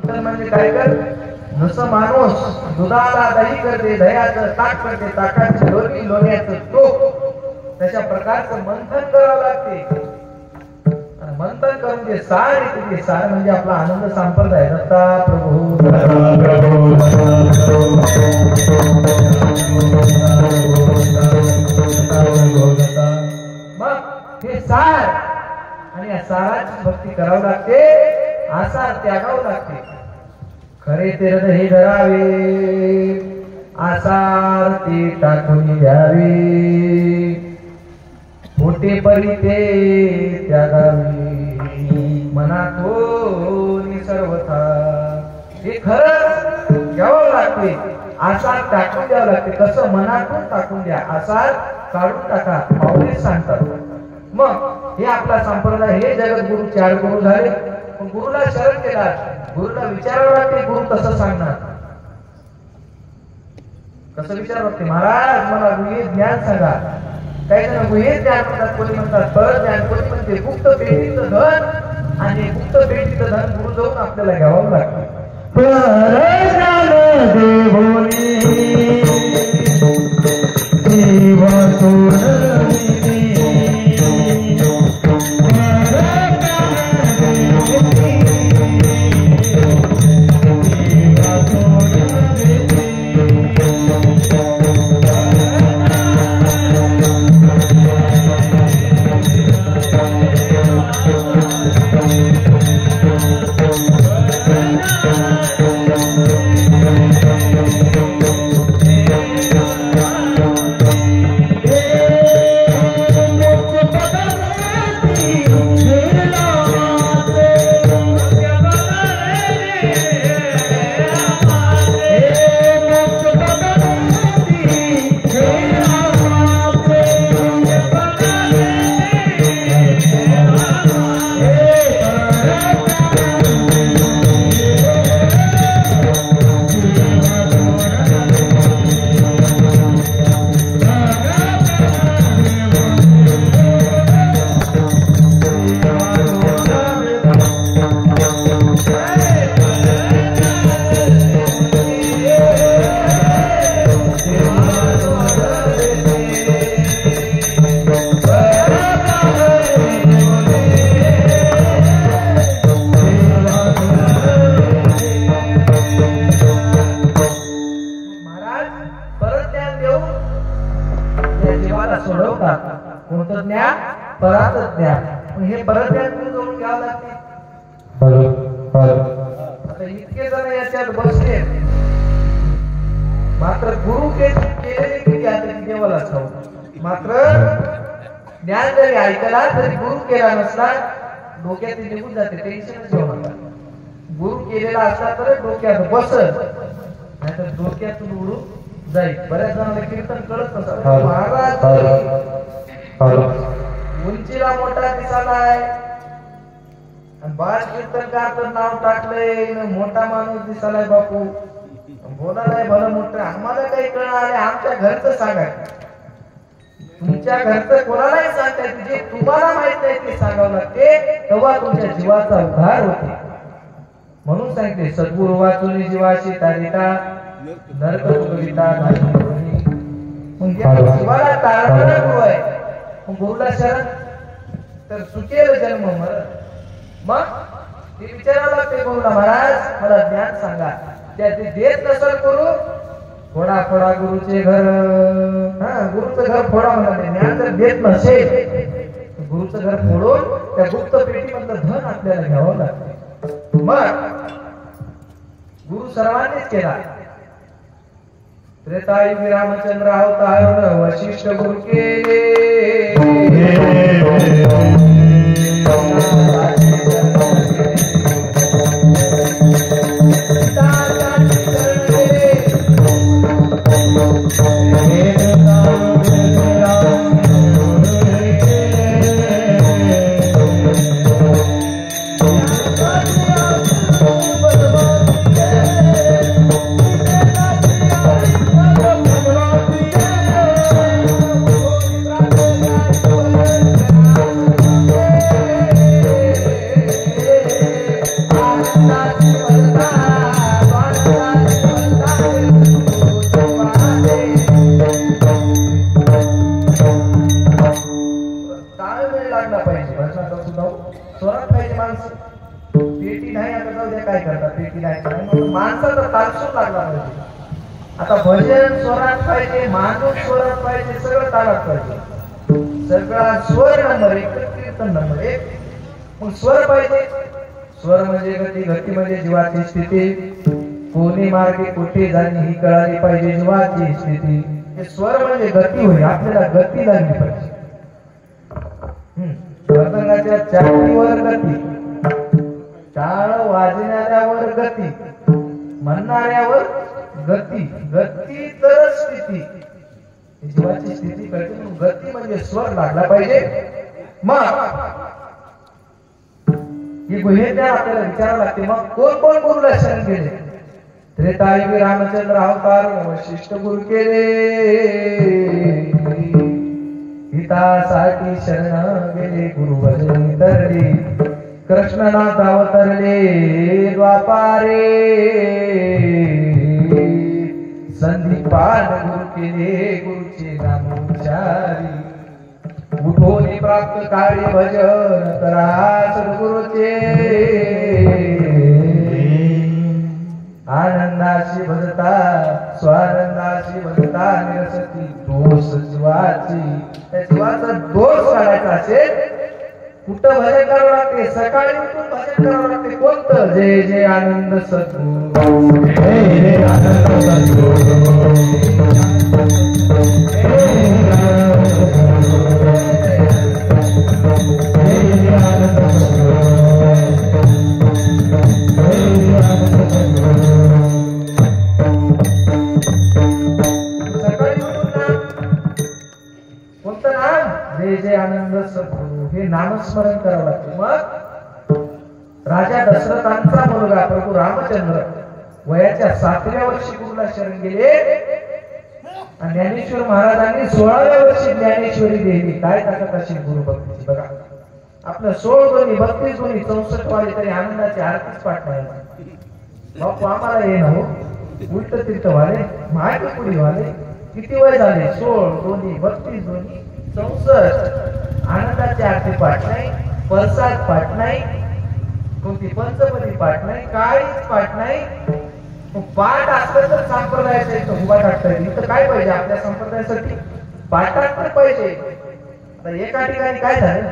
मंथन म्हणजे काय कर, जसं माणूस दुधाला दही करते, दह्याचं ताक करते, ताकाची लोणी, लोण्याचं तूप, तशा प्रकारचं मंथन करावं लागते. मंथन करून जे सार येते, ते सार म्हणजे आपला आनंद संप्रदाय. दत्ता प्रभू मग हे सार आणि या साराची भक्ती करावी लागते, आसार त्यागावं लागते. खरे ते हृदय धरावे, आसार ते टाकून द्यावे, खोटे परी ते त्यागावे, मनातून सर्वथा. हे खरं घ्यावं लागते, आसार टाकून द्यावं लागते. कसं? मनातून टाकून द्या, आसार काढून टाका, माऊली सांगतात. मग हे आपला संप्रदाय. हे जगद्गुरु 4 गुरु झाले. गुरुला शरण केला, गुरुला विचारावं लागते, गुरु कसं सांगणार, कसं विचारावं लागते. महाराज मला गुहे ज्ञान सांगा. काही जण गुहे ज्ञान म्हणतात, कोणी म्हणतात परत ज्ञान, कोणी म्हणते गुप्त पेटीचं धन. आणि गुप्त पेटीचं धन गुरु जाऊन आपल्याला घ्यावं लागतं. कोणतं ज्ञान? परात ज्ञान. हे परत ज्ञान करून घ्यावं लागते. आता इतके जण याच्यात बसले, मात्र गुरु केलेले किती आता देवाला ठाऊक. मात्र ज्ञान जरी ऐकला तरी गुरु केला नसला डोक्यात निघून जाते, टेन्शनच घेऊ नका. गुरु केलेला असला तर डोक्यात बसत, नाहीतर डोक्यातून उडून जाईल. बऱ्याच जणांना कीर्तन कळत नसतं. महाराज उंचीला मोठा दिसालाय, बाळ कीर्तनकार तर नाव टाकलंय, मोठा माणूस दिसालाय, बापू बोलालाय भलं मोठं. आम्हाला काही कळणार, आमच्या घरचं सांगा. तुमच्या घरचं कोणालाही सांगता येते, जे तुम्हाला माहित नाही ते सांगावं लागते, तेव्हा तुमच्या जीवाचा उद्धार होते. म्हणून सांगते सद्गुरु वाचून जीवाशी तारिका नरक चुकविता नाही. मग जीवाला तारणारा गुरु आहे. गुरुला शरण तर सुखेल जन्म मरण. मग ते विचारावं लागते गुरुला, महाराज मला ज्ञान सांगा. त्या ते देत नसल करू, फोडा फोडा गुरुचे घर. गुरुचं घर फोडा म्हणा. ज्ञान जर देत नसेल, गुरुचं घर फोडून त्या गुप्त पेटीमधलं धन आपल्याला घ्यावं लागते. मग गुरु सर्वांनीच केला. त्रेतायुगी रामचंद्र अवतार वशिष्ठ गुरु केले. काय करतात पेटी गायचं नाही मग माणसाचा तालसूर लागला पाहिजे. आता भजन स्वरात पाहिजे, माणूस स्वरात पाहिजे, सगळं तालात पाहिजे. सगळा स्वर नंबर 1, कीर्तन नंबर 1. मग स्वर पाहिजे. स्वर म्हणजे गती, गती म्हणजे जीवाची स्थिती. कोणी मार्गे कुठे जाणे ही कळाली पाहिजे जीवाची स्थिती. हे स्वर म्हणजे गती होईल, आपल्याला गती लागली पाहिजे. मृदंगाच्या चाटीवर गती, टाळ वाजणाऱ्यावर गती, म्हणणाऱ्यावर गती, गती तर स्थिती. जीवाची स्थिती कळते. गती म्हणजे स्वर लागला पाहिजे. मग ही गुहेच्या आपल्याला विचारावं लागते. मग कोण कोण गुरुला शरण गेले? त्रेतायुगी रामचंद्र अवतार वशिष्ठ गुरु केले. हितासाठी शरण गेले गुरु भजनी तरले. कृष्णनाथ अवतरले द्वापारे. संदीपान गुरु केले गुरुचे नामोच्चारी. उठोनी प्राप्त कार्य भजन करा सद्गुरुचे. आनंदाशी भजता स्वानंदाशी भजता निरसती दोष जीवाची. त्या जीवाचा दोष काढायचा असेल कुठं भजन करावं लागते? सकाळी उठून भजन करावं लागते. कोणतं? जय जय आनंद सद्गुरु, जय जय आनंद सद्गुरु. कोणतं नाम? जय जय आनंद सद्गुरु. हे नामस्मरण करावं लागते. मग राजा दशरथांचा मुलगा प्रभू रामचंद्र वयाच्या 7व्या वर्षी गुरुला शरण गेले. आणि ज्ञानेश्वर महाराजांनी 16व्या वर्षी ज्ञानेश्वरी दिली. काय ताकद असेल गुरु भक्तीची बघा. आपलं 16 दोन्ही 32 दोन्ही 64 वाले तरी आनंदाची आरतीच पाठ नाही. बापू आम्हाला हे ना हो उलट तीर्थ वाले माहिती पुढे वाले किती वय झाले? 16 दोन्ही 32 दोन्ही 64. आनंदाची आरती पाठ नाही, प्रसाद पाठ नाही, कोणती पंचपदी पाठ नाही, काहीच पाठ नाही. पाठ असलं तर संप्रदायाचं इथं उभा टाकता येईल. इथं काय पाहिजे आपल्या संप्रदायासाठी? पाठात तर पाहिजे. आता एका ठिकाणी काय झालं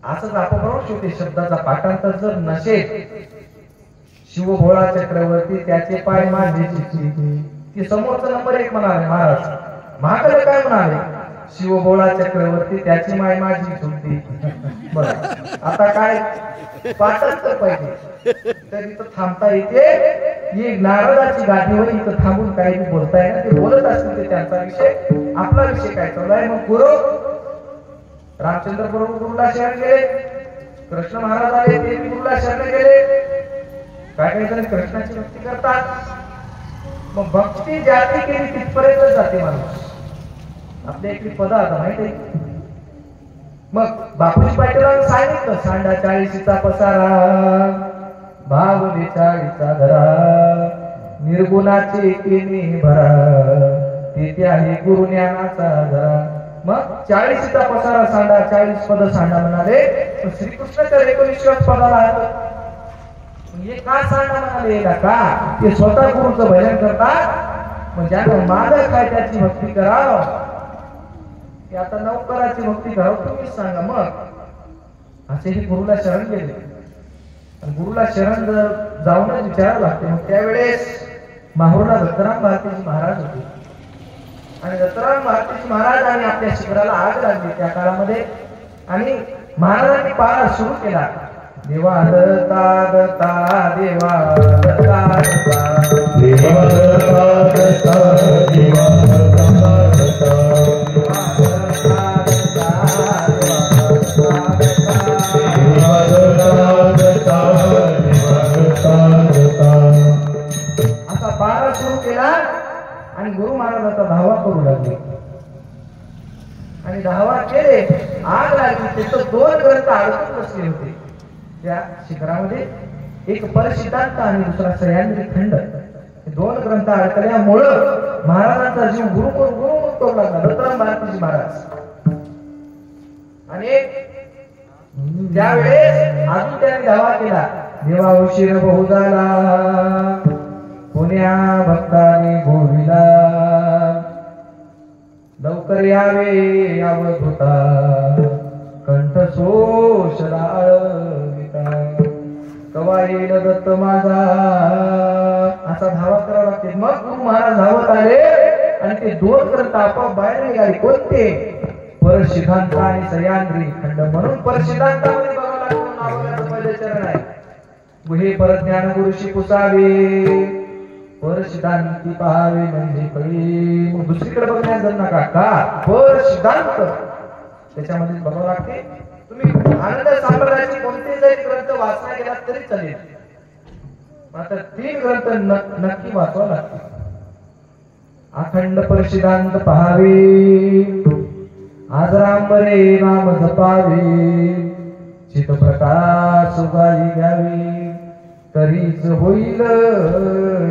असंच आपण शेवटी शब्दाचा पाठांतर जर नसेल. शिवभोळा चक्रवर्ती त्याचे पाय माझे की समोरचा नंबर 1 म्हणाले महाराज. महाकाला काय म्हणाले? शिवभोळा चक्रवर्ती त्याची माय माझी चुलती. बरं आता काय पाठांतर पाहिजे. तर इथं थांबता येते. ही नारदाची गादीवर इथं थांबून काही बोलताय ना, ते बोलत असतील ते त्यांचा विषय. आपला विषय काय चालू आहे? मग गुरु रामचंद्र प्रभू गुरुला शरण गेले. कृष्ण महाराज आले ते गुरुला शरण गेले. काय काही जण कृष्णाची भक्ती करतात. मग भक्ती ज्याची केली तिथपर्यंत जाते माणूस. आपल्या इकडे पद आता माहिती आहे. मग बापूजी पाटीलांनी सांगितलं सांडा 40चा पसारा भावने 40चा धरा निर्गुणाचे केली भरा तेथे आहे गुरु ज्ञानाचा धरा. मग 40चा पसारा सांडा 40 पद सांडा म्हणाले. श्रीकृष्णाच्या 19व्या पदाला आहे. हे का सांडा म्हणाले का? ते स्वतः गुरुचं भजन करतात. मग ज्यानं मालक काय त्याची भक्ती कराव. की आता नौकराची भक्ती कराव तुम्हीच सांगा. मग असे हे गुरुला शरण गेले. गुरुला शरण जाऊनच विचारावं लागते. मग त्यावेळेस माहुरला दत्तराम भारतीजी महाराज होते. आणि दत्तराम भारतीजी महाराज आणि आपल्या शिबिराला आग लागली त्या काळामध्ये. आणि महाराजांनी पारा सुरू केला. देवा दत्ता दत्ता देवा दत्ता दत्ता देवा दत्ता दत्ता देवा दत्ता दत्ता असा पारा सुरू केला. आणि गुरु महाराजांचा धावा करू लागले. आणि धावा केले. आग लागली. तिथं 2 ग्रंथ अडकून बसले होते त्या शिखरामध्ये. एक परसिद्धांत आणि दुसरा सह्याद्री खंड. 2 ग्रंथ अडकल्यामुळं महाराजांचा जीव गुरु गुरु लागला. दत्तराम भारतीजी महाराज. आणि त्यावेळेस अजून त्यांनी धावा केला. देवा उशीर बहु झाला पुण्या भक्ताने गोविला लवकर यावे अवधूता कंठ सोशला कवा येईल दत्त माझा असा धावा करावा लागते. मग गुरु महाराज धावत आले आणि ते दोन ग्रंथ आपोआप बाहेर निघाले. कोणते? परसिद्धांत आणि सह्याद्री खंड. म्हणून परसिद्धांतामध्ये बघावं लागतं. नावाचं पहिले चरण आहे. हे परज्ञान गुरुशी पुसावे परसिद्धांती पाहावे म्हणजे कळी. मग दुसरीकडे बघण्यास जर नका का परसिद्धांत त्याच्यामध्ये बघावं लागते. तुम्ही आनंद साम्राज्याचे कोणते जरी ग्रंथ वाचना गेला तरी चालेल, मात्र 3 ग्रंथ नक्की वाचावा लागते. अखंड परसिद्धांत पहावे आदरांबरे नाम जपावे चित प्रकाश उगाई घ्यावे तरीच होईल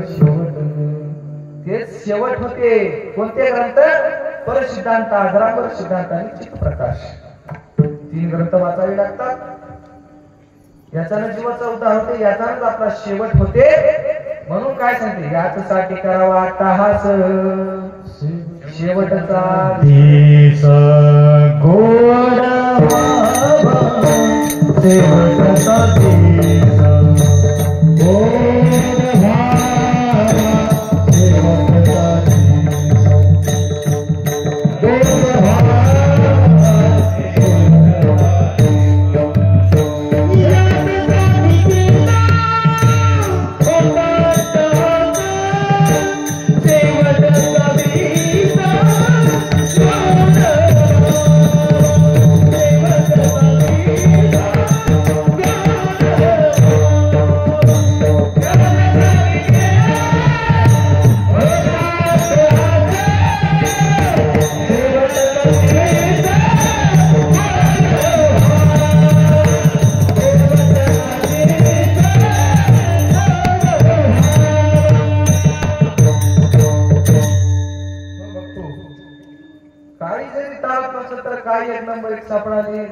शेवट. तेच शेवट होते. कोणते ग्रंथ? परसिद्धांत, आदरांबर सिद्धांत आणि चित प्रकाश. 3 ग्रंथ वाचावे लागतात. याच्यानं जीवाचा उद्धार होते, याचानच आपला शेवट होते. म्हणून काय सांगते? याच्यासाठी करावा अट्टहास शेवटचा देश गोड शेवटचा देश सापडाले,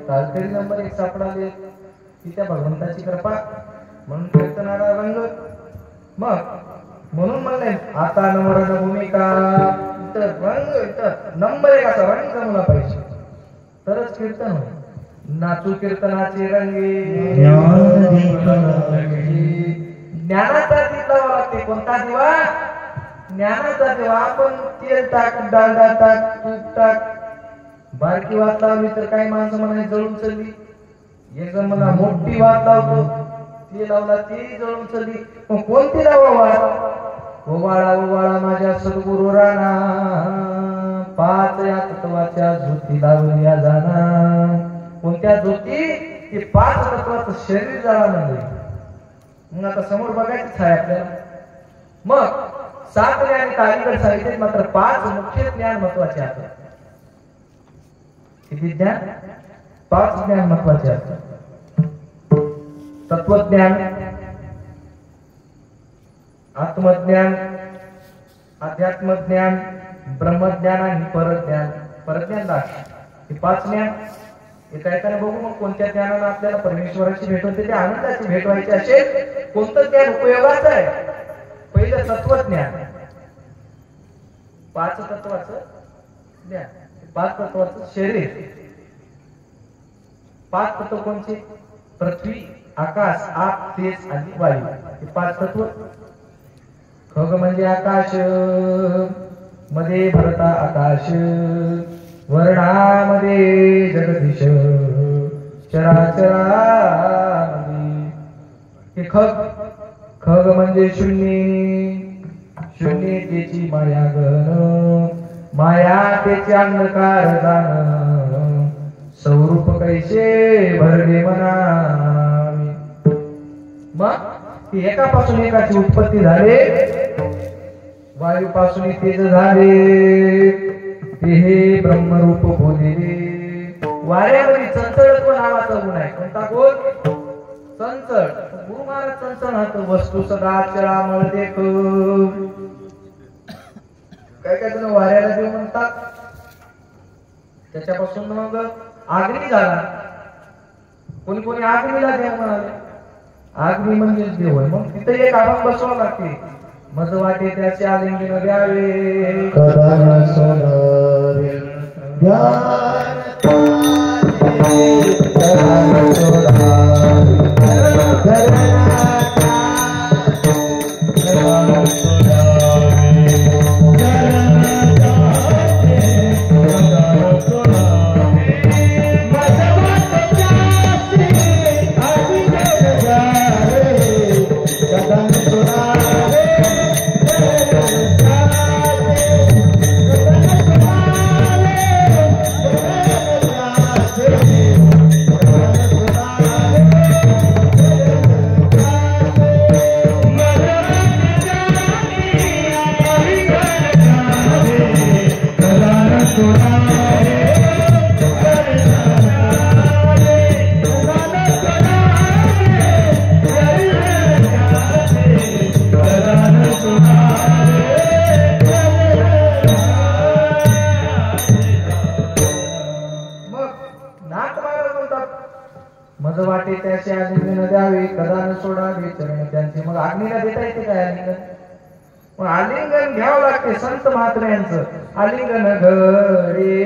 कालतरी नंबर 1 सापडाले. ती त्या भगवंताची कृपा. म्हणून कीर्तनाला रंग. मग म्हणून म्हणले आता नम्र भूमिका तर रंग तर नंबर 1 असा रंग जमला पाहिजे तरच कीर्तन होईल. नाचू कीर्तनाचे रंगे ज्ञानाचा दिवा लावावा लागते. कोणता दिवा? ज्ञानाचा दिवा. आपण तेल टाक, डालडा टाक, तूप टाक, बारकी वात लावली तर काही माणसं म्हणाले जळून चलली. एक जण म्हणा मोठी वात लावतो, ती लावला ती जळून चलली. मग कोणती लावावा? ओवाळा ओवाळा माझ्या सद्गुरु राणा 5 या तत्वाच्या ज्योती लावल्या जाणार. कोणत्या ज्योती? ते 5 तत्वाचं शरीर जाळा म्हणजे. मग आता समोर बघायचंच आहे आपल्याला. मग 7 ज्ञान कालीकडे सांगितले, मात्र 5 मुख्य ज्ञान महत्वाचे आहेत. किती ज्ञान? 5 ज्ञान महत्वाचे असतात. तत्वज्ञान, आत्मज्ञान, अध्यात्मज्ञान, ब्रह्मज्ञान आणि परज्ञान. परज्ञान हे 5 ज्ञान एका एकाने बघू. मग कोणत्या ज्ञानाला आपल्याला परमेश्वराची भेट होते, त्या आनंदाची भेट व्हायची असेल कोणतं ज्ञान उपयोगाचं आहे? पहिलं तत्वज्ञान. 5 तत्वाचं ज्ञान. 5 तत्वाचं शरीर. 5 तत्व कोणते? पृथ्वी, आकाश, आप, तेज आणि वायू. हे 5 तत्व. खग म्हणजे आकाश, मध्ये भरता आकाश, वर्णामध्ये जगदीश, चराचरामध्ये. हे खग. खग म्हणजे शून्य, शून्यतेची माया गण, माया त्याचे अंधकार जाण, स्वरूप कैसे भरले मनावी. मग एकापासून एकाची उत्पत्ती झाले, वायूपासून तेज झाले, ते हे ब्रह्मरूप बोलले. वाऱ्यामध्ये चंचलत्व नावाचा गुण आहे. कोणता गुण? चंचल. गुरु महाराज चंचल हात. वस्तू सदा चळामळ देख. काय काय जण वाऱ्याला देव म्हणतात. त्याच्यापासून मग आग्नी झाला. कोणी कोणी आग्नीला देव म्हणाले. अग्नी म्हणजेच देव आहे. मग तिथे एक अभंग बसवावं लागते. मज वाटे त्याचे आलिंगन द्यावे कदा न सोडावे ध्यान कदा न सोडावे मज वाटे त्याचे आलिंगन द्यावे कदा न सोडावे चरण त्यांचे. मग अग्नीला देता येते काय आलिंगन? मग आलिंगन घ्यावं लागते संत महात्म्यांचं. आलिंगन घडे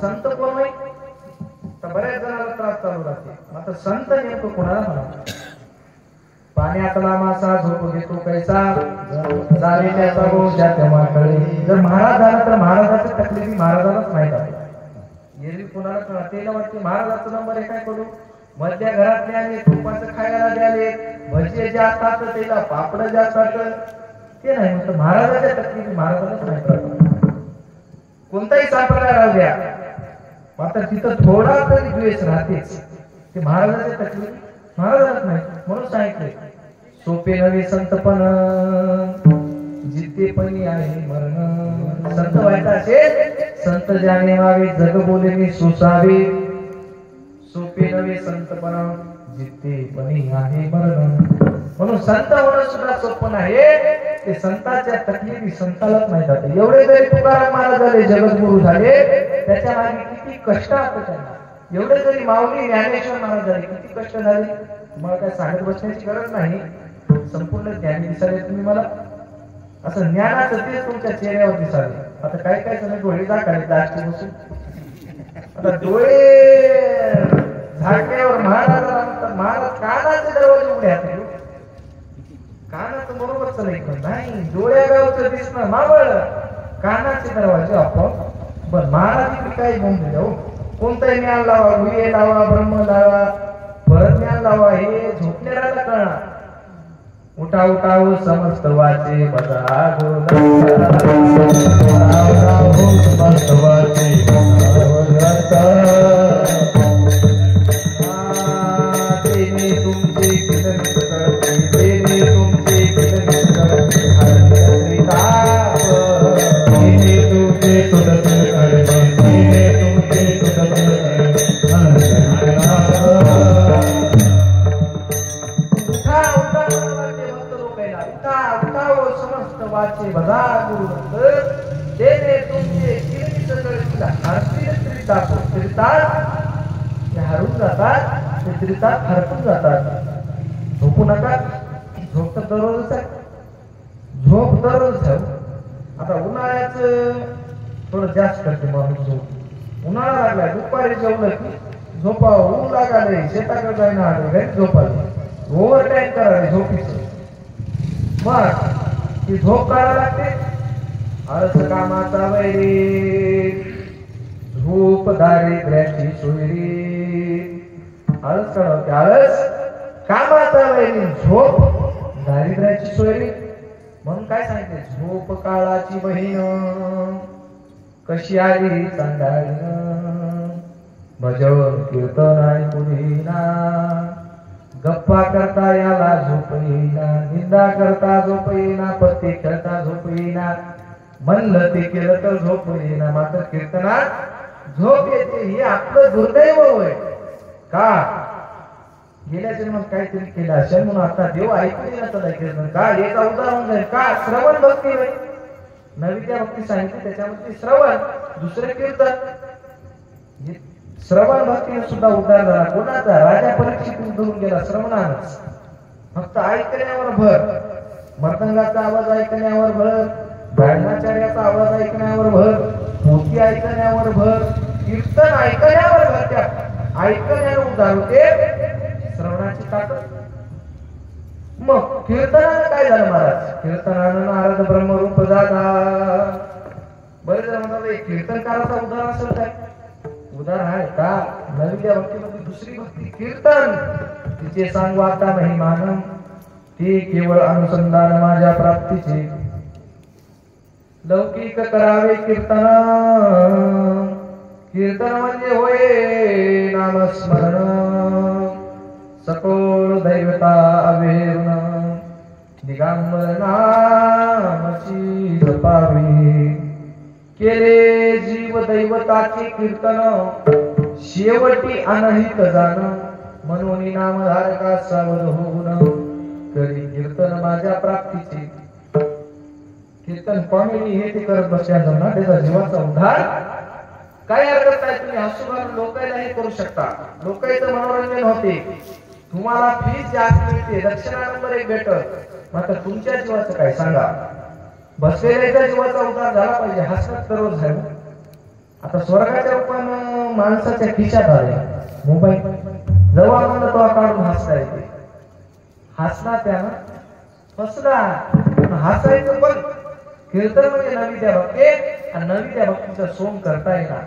संत कोण नाही तर बऱ्याच जणांना त्रास चालू राहते. आता संत नेमकं कोणाला म्हणा? पाण्यातला मासा झोप घेतो कैसा झाले त्याचा बोजा तेव्हा कळे. जर महाराज झाला तर महाराजाची तकलीफ महाराजालाच माहित आहे. एरवी कोणाला कळते वाटते महाराजाचा नंबर आहे काय करू? मध्या घरातले आले तुपाचं खायला द्याले भजी जातात त्याला पापड जातात ते नाही म्हणतं महाराजाच्या तकलीफ महाराजालाच माहित राहतात. कोणताही सापडला राहू द्या मात्र तिथं थोडा तरी द्वेष राहतेच. ते महाराजाच्या तकलीफ महाराजात नाही म्हणून सांगितले सोपे नवे संतपण जिद्दीपणी आहे मरण. संत व्हायचा असेल संत जाणे व्हावे जग बोले मी सुसावे. सोपे नवे संतपण जिद्दीपणी आहे मरण. म्हणून संत होणं सुद्धा सोपं आहे. ते संतांच्या तकलीफी संतालाच माहित आहे. एवढे जरी तुकाराम महाराज झाले जगद्गुरु झाले त्याच्या मागे किती कष्ट असतं त्यांना. एवढे जरी माऊली ज्ञानेश्वर महाराज झाले किती कष्ट झाले मला काय सांगत बसण्याची गरज नाही. संपूर्ण ज्ञानी दिसाले तुम्ही मला असं ज्ञानाचं ते तुमच्या चेहऱ्यावर दिसाले. आता काय काय तुम्ही डोळे झाकायचे आजची बसून. आता डोळे झाकल्यावर महाराजाला महाराज कानाचे दरवाजे उघडे आहेत. कानाचं बरोबरच नाही डोळ्यागावचं दिसणं मावळ कानाचे दरवाजे आपोआप. बर महाराज काही बोंबले हो. कोणताही ज्ञान लावा गुहे लावा ब्रह्म लावा परत ज्ञान लावा हे झोपलेला कळणार. उठा उठाव समस्त वाचे बजा समस्त वाचे तुमचे वाचे बघा गुरु तेने तुमचे किती सगळे हरून जातात ते त्रितात हरपून जातात. झोपू नका. झोप तर दररोजच आहे. झोप दररोज आहे. आता उन्हाळ्याच थोडं जास्त करते माणूस झोप. उन्हाळा लागलाय, दुपारी जेवलं की झोपा, ऊन लागाले, शेताकडे जायला आले, घरी झोपाले, ओव्हर टाइम करायला झोपीचं. मग ती झोप काढायला लागते. आळस कामाचा वैरी, झोप दारिद्र्याची सोयरी. आळस काढावते, आळस कामाचा वैरी, झोप दारिद्र्याची सोयरी. म्हणून काय सांगितले, झोप काळाची बहीण कशी आली चांडाळीनं, भजन कीर्तन ऐकून येईना, गप्पा करता याला झोप येईना, निंदा करता झोप येईना, पत्ते खेळता झोप येईना, म्हणलं ते केलं तर झोप येईना, मात्र कीर्तनात झोप येते. हे आपलं दुर्दैव होय का? गेल्या जन्मात काहीतरी केलं असेल म्हणून आता देव ऐकून येणार तर कीर्तन का? याचा उदाहरण जाईल का? श्रवण भक्ती होय. नवी त्या भक्ती सांगितली त्याच्यामध्ये श्रवण, दुसरे कीर्तन. श्रवण भक्तीने सुद्धा उद्धार झाला. कोणाचा? राजा परीक्षित उद्धरून गेला श्रवणानच. फक्त ऐकण्यावर भर, मृदंगाचा आवाज ऐकण्यावर भर, ब्रह्मचार्याचा आवाज ऐकण्यावर भर, पोथी ऐकण्यावर भर, कीर्तन ऐकण्यावर भर. त्या ऐकण्याने उद्धार होते, श्रवणाची ताकद. मग कीर्तनानं काय झालं महाराज? कीर्तनानं नारद ब्रह्मरूप झाला. बरेच जण म्हणतात कीर्तनकाराचा उदाहरण असेल काय? उदाहरण आहे का? नवीच्या भक्तीमध्ये दुसरी भक्ती कीर्तन, तिचे सांगू आता महिमान, ते केवळ अनुसंधान माझ्या प्राप्तीचे. लौकिक करावे कीर्तन, कीर्तन म्हणजे होय नामस्मरण, सकोल दैवता अवेरुण, दिगंबर नामची जपावी. केले जीव दैवताचे कीर्तन, शेवटी अनहित जाण, म्हणून नामधारका सावध होऊन, करी कीर्तन माझ्या प्राप्तीचे. कीर्तन कॉमेडी हे ते करत बसल्यानंतर ना त्याचा जीवाचा उद्धार. काय हरकत नाही, तुम्ही हसू घालून लोकांना हे करू शकता, लोकांचं मनोरंजन होते, तुम्हाला फीस जास्त मिळते, दक्षिणा नंबर 1 भेटत, मात्र तुमच्या जीवाचं काय सांगा? बसलेल्या जीवाचा उद्धार झाला पाहिजे. हसत दररोज आहे. आता स्वर्गाच्या रूपानं माणसाच्या खिशात आले मोबाईल, जवळ म्हणलं तो काढून हसता येते. हसला त्यानं फसला, हसायचं पण. कीर्तन म्हणजे नवी त्या भक्ती, आणि नवी त्या भक्तीचं सोंग करता येणार.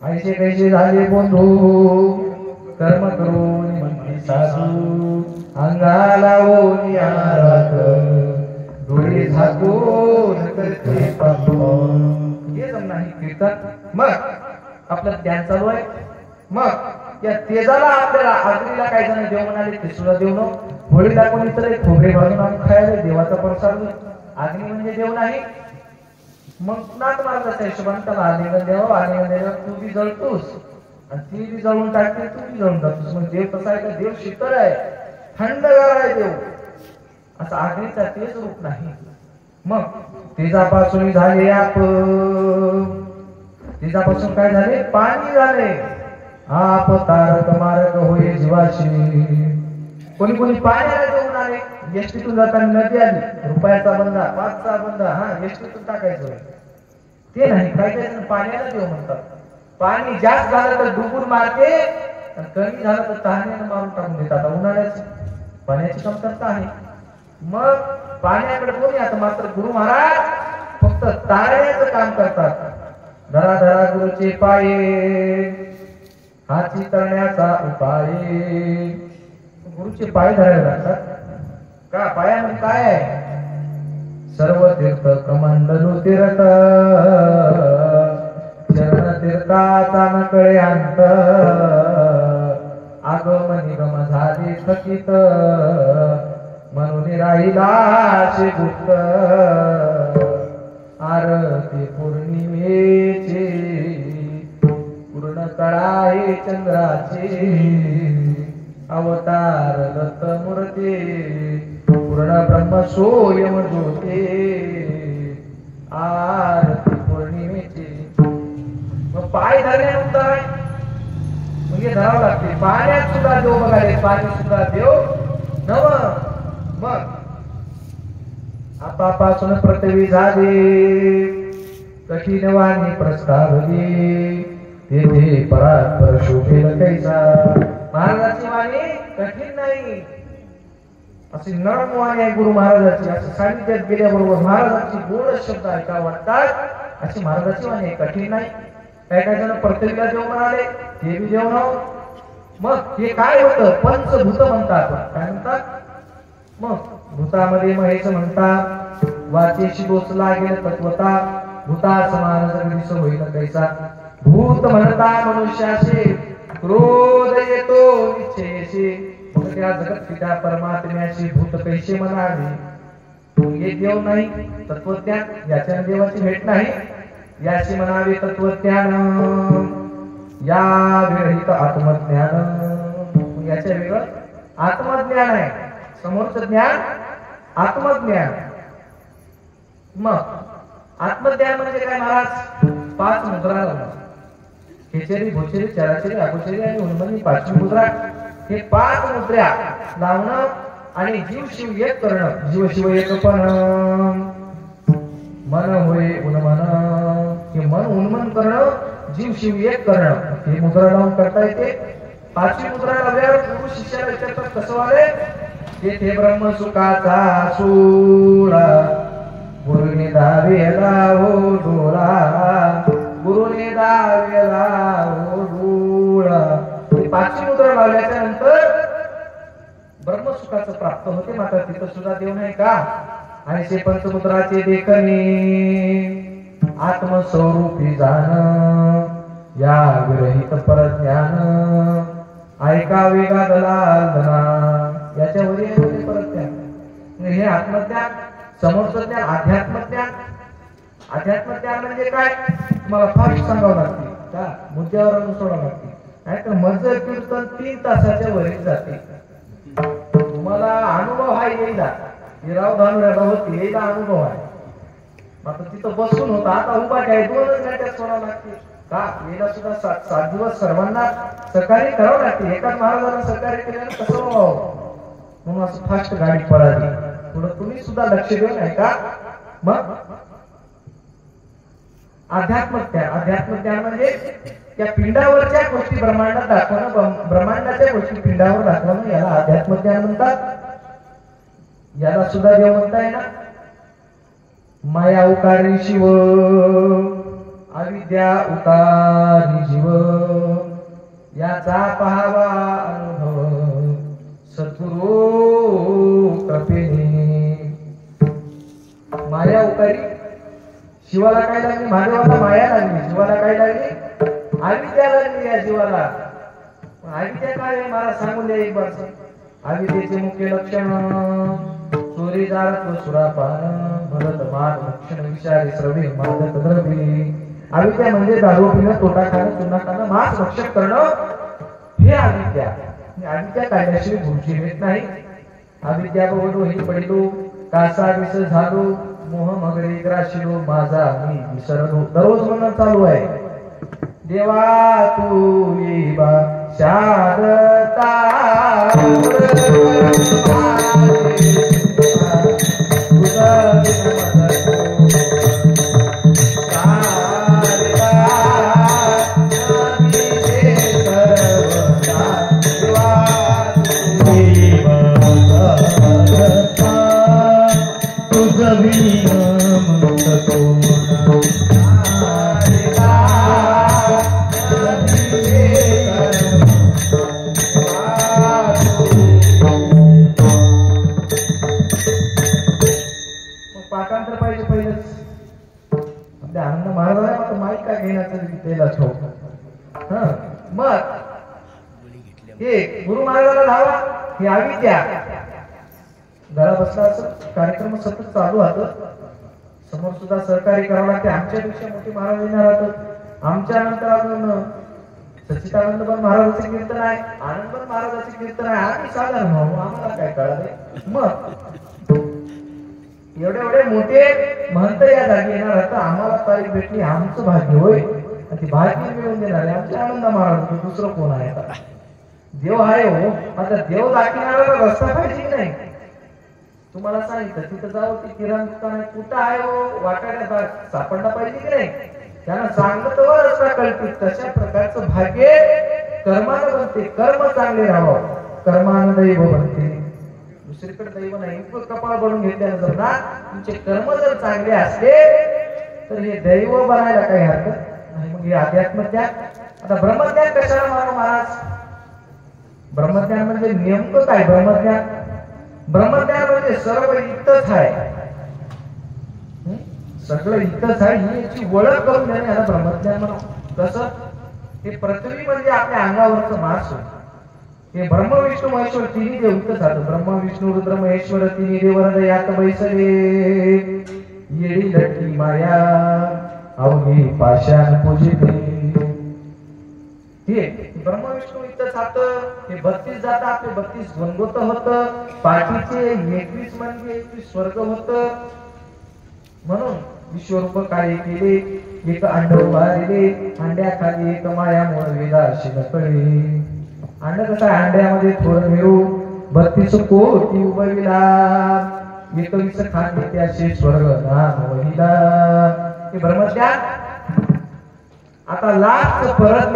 ऐसे कैसे झाले बंधू, कर्म करून म्हणते साधू, अंगाला ओनी आराख, डोळे झाकून करते पाप. हे जमणार नाही कीर्तन. मग आपलं ध्यान चालू आहे. मग या तेजाला आपल्याला आगरीला काही जण देव म्हणाले, ते सुद्धा देव न. होळीला कोणी तर खोबरे भाजून आणून खायला देवाचा प्रसाद. अग्नी म्हणजे देव नाही. मग नाथ मार्गाच्या हिशोबाने त्याला आलिंगन द्यावं, आलिंगन द्यावं, तू बी जळतोस आणि ती बी जळून टाकते, तू बी जळून टाकतोस. मग देव कसा आहे का? देव शीतळ आहे, थंडगार आहे देव. असं आग्नीचा तेज रूप नाही. मग तेजापासून झाले आप, तेजापासून काय झाले? पाणी झाले. आप तारक मारक होय जीवाशी. कोणी कोणी पाण्याला देऊन आले. एसटीतून जाताना नदी आली, रुपयाचा बंदा, 5चा बंदा, हा एसटीतून टाकायचं ते नाही. काय काय पाण्याला देव म्हणतात. पाणी जास्त झालं तर डुबून मारते, आणि कमी झालं तर तहानेनं मारून टाकून देतात. उन्हाळ्यात पाण्याची कमतरता आहे. मग पाण्याकडे कोणी आता? मात्र गुरु महाराज फक्त तारण्याचं काम करतात. धरा धरा गुरुचे पाये, हाची तरण्याचा उपाय. गुरुचे पाय धरायला लागतात का? पायामध्ये काय आहे? सर्व तीर्थ कमंडलू तीर्थ, चरण तीर्थाचा नकळे अंत, आगम निगम झाले थकित, म्हणून राहिला शे गुप्त. आरती पौर्णिमेचे पूर्ण कळाहे चंद्राचे, अवतार दत्त मूर्ती, पूर्ण ब्रह्म सोयम ज्योते. आरती पौर्णिमेचे. मग पाय धरल्यानंतर म्हणजे धरावं लागते. पाण्यात सुद्धा देव बघायला, पाणी सुद्धा देव नव. मग आपापासून पृथ्वी झाली, कठीण वाणी प्रस्तावली तेथे परात्पर शोभेल कैसा. महाराजांची वाणी कठीण नाही, अशी नरम वाणी आहे गुरु महाराजांची. असं सानिध्यात गेल्याबरोबर महाराजांची गोड शब्द ऐका वाटतात अशी महाराजांची वाणी आहे, कठीण नाही. काय काय जण प्रत्येकाला देव म्हणाले, ते बी देव नाव. मग हे काय होतं, पंचभूत म्हणतात. काय म्हणतात, मग भूतामध्ये महेश म्हणतात, वाचेशी दोष लागेल तत्वता, भूता समान जगदीश होईल कैसा. भूत म्हणता मनुष्याशी, क्रोध येतो निश्चयशी, त्या जगत पिता परमात्म्याशी भूत कैसे म्हणावे. हे देव नाही तत्वज्ञान, याच्या देवाची भेट नाही, याची म्हणावे तत्वज्ञान. या विरहित आत्मज्ञान, याच्या वेगळं आत्मज्ञान आहे, समोरचं ज्ञान आत्मज्ञान. मग आत्मज्ञान म्हणजे काय महाराज, 5 मुद्रा लावणं, खेचरी भोचरी चराचरी अगोचरी आणि उन्मनी 5वी मुद्रा. हे 5 मुद्रा लावणं आणि जीव शिव एक करणं. जीव शिव एक पण मन होय उन्मन, हे मन उन्मन करणं, जीव शिव एक करणं. हे मुद्रा लावून करता येते. 5वी मुद्रा लावल्यावर गुरु शिष्याला विचारतात कसं वाले, तेथे ब्रह्म सुखाचा सोळा, गुरुने दावेला हो डोळा, गुरुने दावेला हो डोळा. 5वी मुद्रा लावल्याच्या नंतर ब्रह्मसुखाचं प्राप्त होते. मात्र तिथं सुद्धा देव नाही का. आणि ते पंचमुद्राचे देखणे आत्मस्वरूपी जाण, या विरहित परज्ञान, ऐका वेगा दलालना. याच्या वरील परज्ञान, हे आत्मज्ञान. समोरचं ज्ञान अध्यात्मज्ञान. अध्यात्मज्ञान म्हणजे काय, तुम्हाला फास्ट सांगावं लागते का, मुद्द्यावर सोडावं लागते. नाहीतर मज कीर्तन 3 तासाच्या वरील जाते. तुम्हाला अनुभव हा येईला, हिराव धानुऱ्याला होती येईला अनुभव आहे. मात्र तिथं बसून होता, आता उभा काय 2च घंट्यात सोडावं लागते का. येईला सुद्धा 7 दिवस सर्वांना सहकार्य करावं लागते. एकाच महाराजांना सहकार्य केल्यानं कसं व्हावं, म्हणून असं फास्ट गाडी पळाली. थोडं तुम्ही सुद्धा लक्ष देऊन आहे का. मग अध्यात्मज्ञान, अध्यात्मज्ञान म्हणजे त्या पिंडावरच्या गोष्टी ब्रह्मांडात दाखवणं, ब्रह्मांडाच्या गोष्टी पिंडावर दाखवणं, याला अध्यात्मज्ञान म्हणतात. याला सुद्धा देव म्हणताय ना. माया उकारी शिव, अविद्या उतारी जीव, याचा पहावा अनुभव सद्गुरु कृपेने. माया उकारी, शिवाला काय लागली, महादेवाला माया लागली. शिवाला काय लागली, अविद्या लागली या जीवाला. अविद्या काय आहे मला सांगून द्या एक बार. अविद्येचे मुख्य लक्षण, चोरी जाळत्व सुरापान, भरत मान लक्षण विचारी श्रवे मादक द्रव्ये. अविद्या म्हणजे दारू पिणं, तोटा खाणं, चुना खाणं, मांस भक्षण करणं, हे अविद्या. अविद्या काढल्याशिवाय भूषी येत नाही. अविद्या बघतो हे पडिलो, कासा विस झालो, मोह मगरी ग्राशिलो, माझा मी विसरलो. दररोज म्हणणं चालू आहे. देवा तू येवा शारदा, पाठांतर पाहिजे पहिलेच. आपल्या आनंद महाराजांना माहीत काय घेण्याचं त्याला ठेव. मग हे गुरु महाराजाला धावा, हे अविद्या. घरा बसला असं कार्यक्रम सतत चालू राहत. समोर सुद्धा सहकार्य करावं लागते. आमच्यापेक्षा मोठी महाराज येणार राहतात. आमच्या नंतर अजून सच्चिदानंद पण महाराजांचे कीर्तन आहे, आनंद पण महाराजांचे कीर्तन आहे. आम्ही साधारण व्हावं, आम्हाला काय कळाले. मग एवढे एवढे मोठे महंत या जागी येणार आता. आम्हाला तारीख भेटली, आमचं भाग्य होय. आणि ती भाग्य मिळवून देणारे आमचे आनंद महाराज, दुसरं कोण आहे आता. देव आहे हो. आता देव दाखविणारा रस्ता पाहिजे की नाही. तुम्हाला सांगितलं तिथं जाऊ ती किराणा दुकान आहे कुठं आहे हो वाटायला सापडला पाहिजे की नाही त्यांना सांगलं तर रस्ता कळतील तशा प्रकारचं भाग्य कर्मानं बनते कर्म चांगले राहावं कर्मानं दैव बनते दुसरीकडे दैव नाही कपाळ बनवून घेतल्यानंतर ना तुमचे कर्म जर चांगले असले तर हे दैव बनायला काही हरकत नाही मग हे अध्यात्म ज्ञान आता ब्रह्मज्ञान कशाला मानो महाराज ब्रह्मज्ञान म्हणजे नेमकं काय ब्रह्मज्ञान ब्रह्मज्ञान म्हणजे सर्व इथंच आहे सगळं इथंच आहे ही याची ओळख करून देणे याला ब्रह्मज्ञान म्हणून कसं हे पृथ्वी म्हणजे आपल्या अंगावरचं मास हे ब्रह्म विष्णू महेश्वर तिन्ही देव इथंच आहेत ब्रह्म विष्णू रुद्र महेश्वर तिन्ही देव यात बैसले येडी लटकी माया अवघी पाषाण पूजिते हे ब्रह्म विष्णू इथंच हात हे 32 जात आपले 32 गणगोत होत पाठीचे 21 म्हणजे 21 स्वर्ग होत म्हणून विश्वरूप कार्य केले एक अंड उभारले अंड्याखाली एक माया मूळ वेदाशी नकळे अंड कसं अंड्यामध्ये थोडं मिळू 32 कोटी उभविला 21 खांदे त्याचे स्वर्ग नाम वहिला हे ब्रह्मज्ञान आता लास्ट परत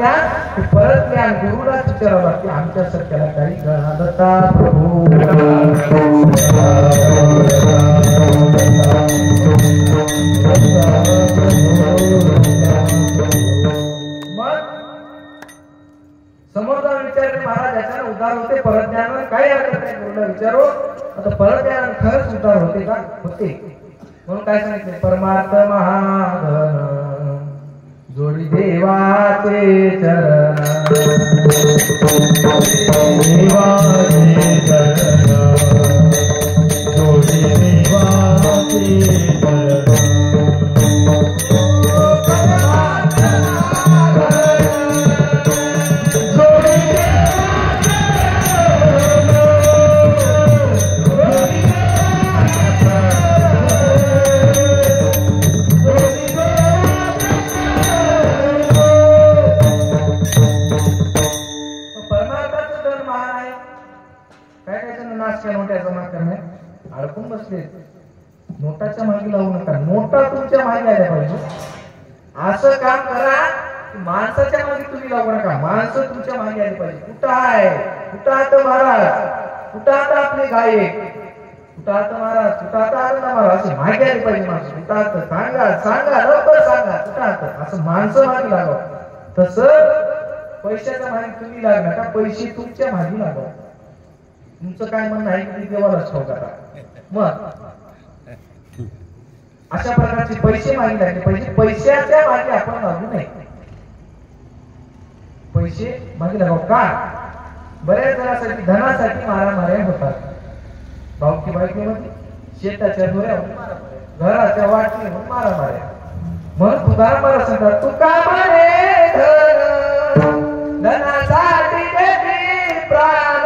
ज्ञान गुरुला विचारावं लागते आमच्या सत्याला काही गणादत्ता प्रभू मग समोरचा विचारले महाराज याच्यानं उद्धार होते परत ज्ञान काही हरकत नाही गुरुला विचारो आता परत ज्ञान खरंच उद्धार होते का होते म्हणून काय सांगितले परमार्थ महाधन जोडी देवाचे चरण देवाचे चरण जोडी देवाचे चरण अडकून बसले नोटाच्या मागे लावू नका नोटा तुमच्या मागे आल्या पाहिजे असं काम करा माणसाच्या मागे तुम्ही लावू नका माणसं तुमच्या मागे आली पाहिजे कुठं आहे कुठं आता महाराज कुठं आता आपले गायक कुठं आता महाराज कुठं आता आनंद महाराज असे मागे आली पाहिजे माणसं कुठं आता सांगा सांगा लवकर सांगा कुठं आता असं माणसं मागे लावा तसं पैशाच्या मागे तुम्ही लाग नका पैसे तुमच्या मागे लावा तुमचं काय म्हणणं आहे की देवालाच ठाऊक करा मग अशा प्रकारचे पैसे मागे लागले पाहिजे पैशाच्या मागे आपण लागू नये पैसे मागे लागाव का बऱ्याच जणांसाठी धनासाठी मारामाऱ्या होतात भाऊकी बायकोमध्ये शेताच्या धुऱ्यावर घराच्या वाटणीवर मारामाऱ्या म्हणून तुकाराम महाराज सांगतात तुका मारे धन धनासाठी देवी प्राण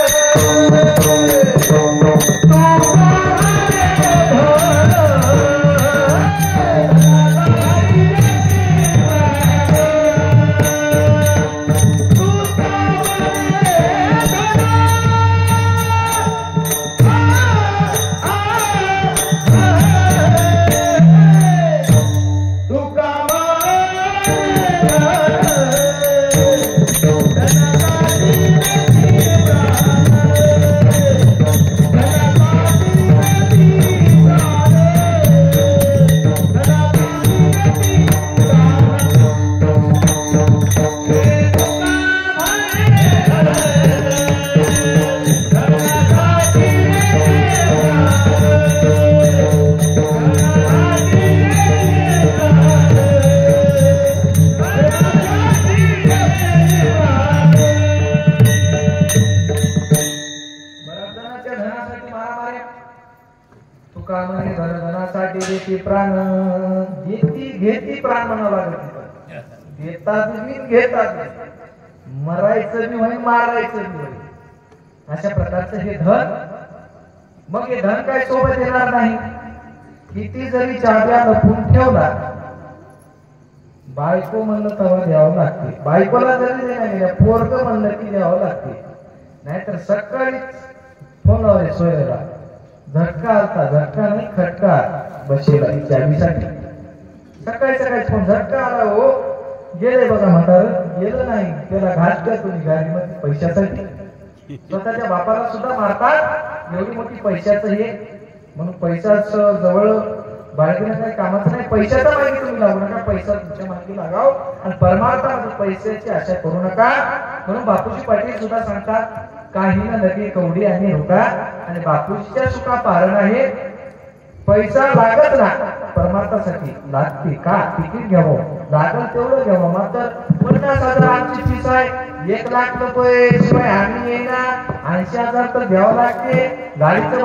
प्राण घेती प्राण म्हणावं लागत घेतात घेतात मरायचं बी होईल मारायचं बी होईल अशा प्रकारचं हे धन मग हे धन काय सोबत येणार नाही किती जरी चाव्या लपून ठेवला बायको म्हणलं तेव्हा द्यावं लागते बायकोला जरी देणार पोरग म्हणलं की द्यावं लागते नाहीतर सकाळीच फोन लावले सोयऱ्याला झटका आलता, झटका नाही खटका बसेला चावीसाठी. सकाळी सकाळी फोन झटका आला हो, गेले बघा म्हातार. गेलं नाही, त्याला घातल्या तुम्ही गाडीमध्ये पैशासाठी. स्वतःच्या बापाला सुद्धा मारतात, एवढी मोठी पैशाचं हे. म्हणून पैशाच जवळ बाळगणं काही कामाचं नाही. पैशाचा मागे तुम्ही लागू नका, पैसा तुमच्या मागे लागाव. आणि परमार्थामध्ये पैशाची आशा करू नका. म्हणून बापूजी पाटील सुद्धा सांगतात, काही ना लगे कवडी आणि रुका. आणि बापूजीच्या सुखा पारण आहे. पैसा लागत ना परमार्थासाठी लागते का, तिकीट घ्यावं लागल तेवढं घ्यावं. मात्र 50,000 आमची फीस आहे, 1,00,000 शिवाय आम्ही येणार. 80,000 तर द्यावं लागते. गाडीचं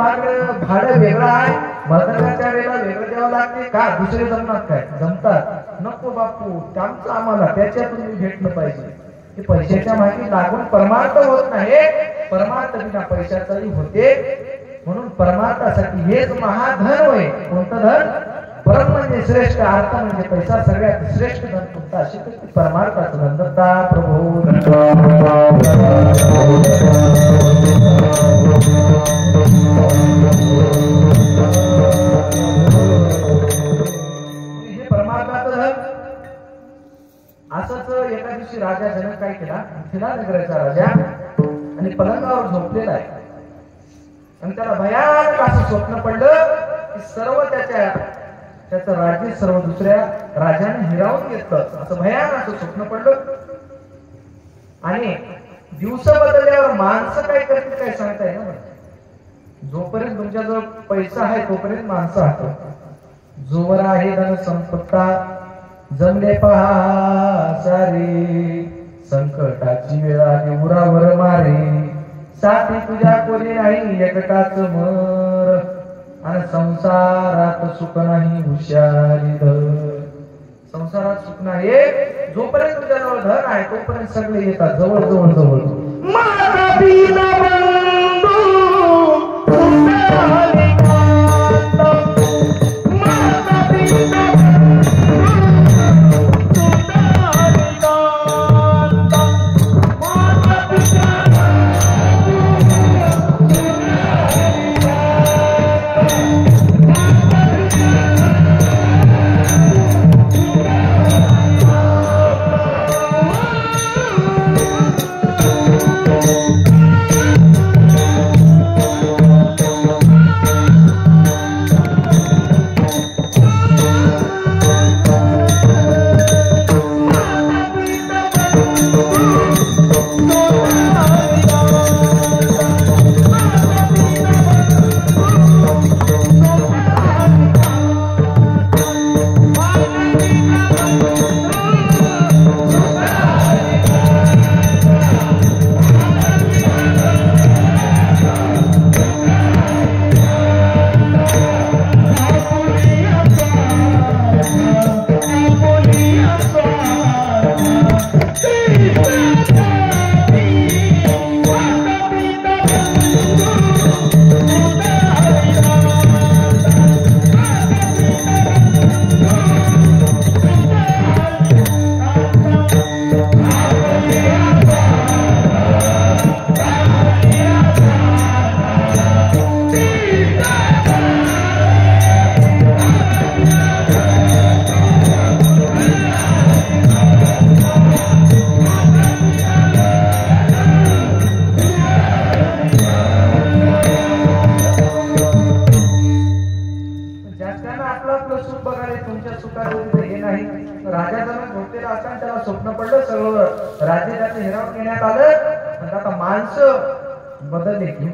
भाडं वेगळं आहे, मतदानाच्या वेळेला वेगळं द्यावं लागते का. दुसरे जमणार काय, जमतात नको बापू, त्यांचं आम्हाला त्याच्यातून भेटलं पाहिजे. ते पैशाच्या मागे लागून परमार्थ होत नाही. परमार्थ बिना पैशाचाही होते. म्हणून परमार्थासाठी हेच महाधन होय. कोणतं धन? परम म्हणजे श्रेष्ठ, अर्थ म्हणजे पैसा. सगळ्यात श्रेष्ठ धन कोणता अशी तर परमार्थाचं धन. दत्ता प्रभू हे परमार्थाचं धन. असंच एका दिवशी राजा जनक काय केला, मिथिला नगराचा राजा आणि पलंगावर झोपलेला आहे. आणि त्याला भयानक असं स्वप्न पडलं की सर्व त्याचं राज्य सर्व दुसऱ्या राजाने हिरावून घेतलं. असं भयानक स्वप्न पडलं. आणि दिवस बदलल्यावर माणसं काय करतील काय सांगता येईल ना. जोपर्यंत तुमच्याजवळ पैसा आहे तोपर्यंत माणसं आहेत. जोवर आहे धन संपत्ता जमले पहा सारे. संकटाची वेळ आली उरावर मारे. साथी तुझ्या कोणी नाही एकटाच मर. आणि संसारात सुख नाही हुशारी धर. संसारात सुख नाही. जोपर्यंत तुझ्याजवळ धन आहे तोपर्यंत सगळे येतात जवळ जवळ जवळ. माझा बिना बंधू स्वप्न पडलं सगळं राज्य त्याचं हिरावून घेण्यात आलं. आता माणसं बदलले की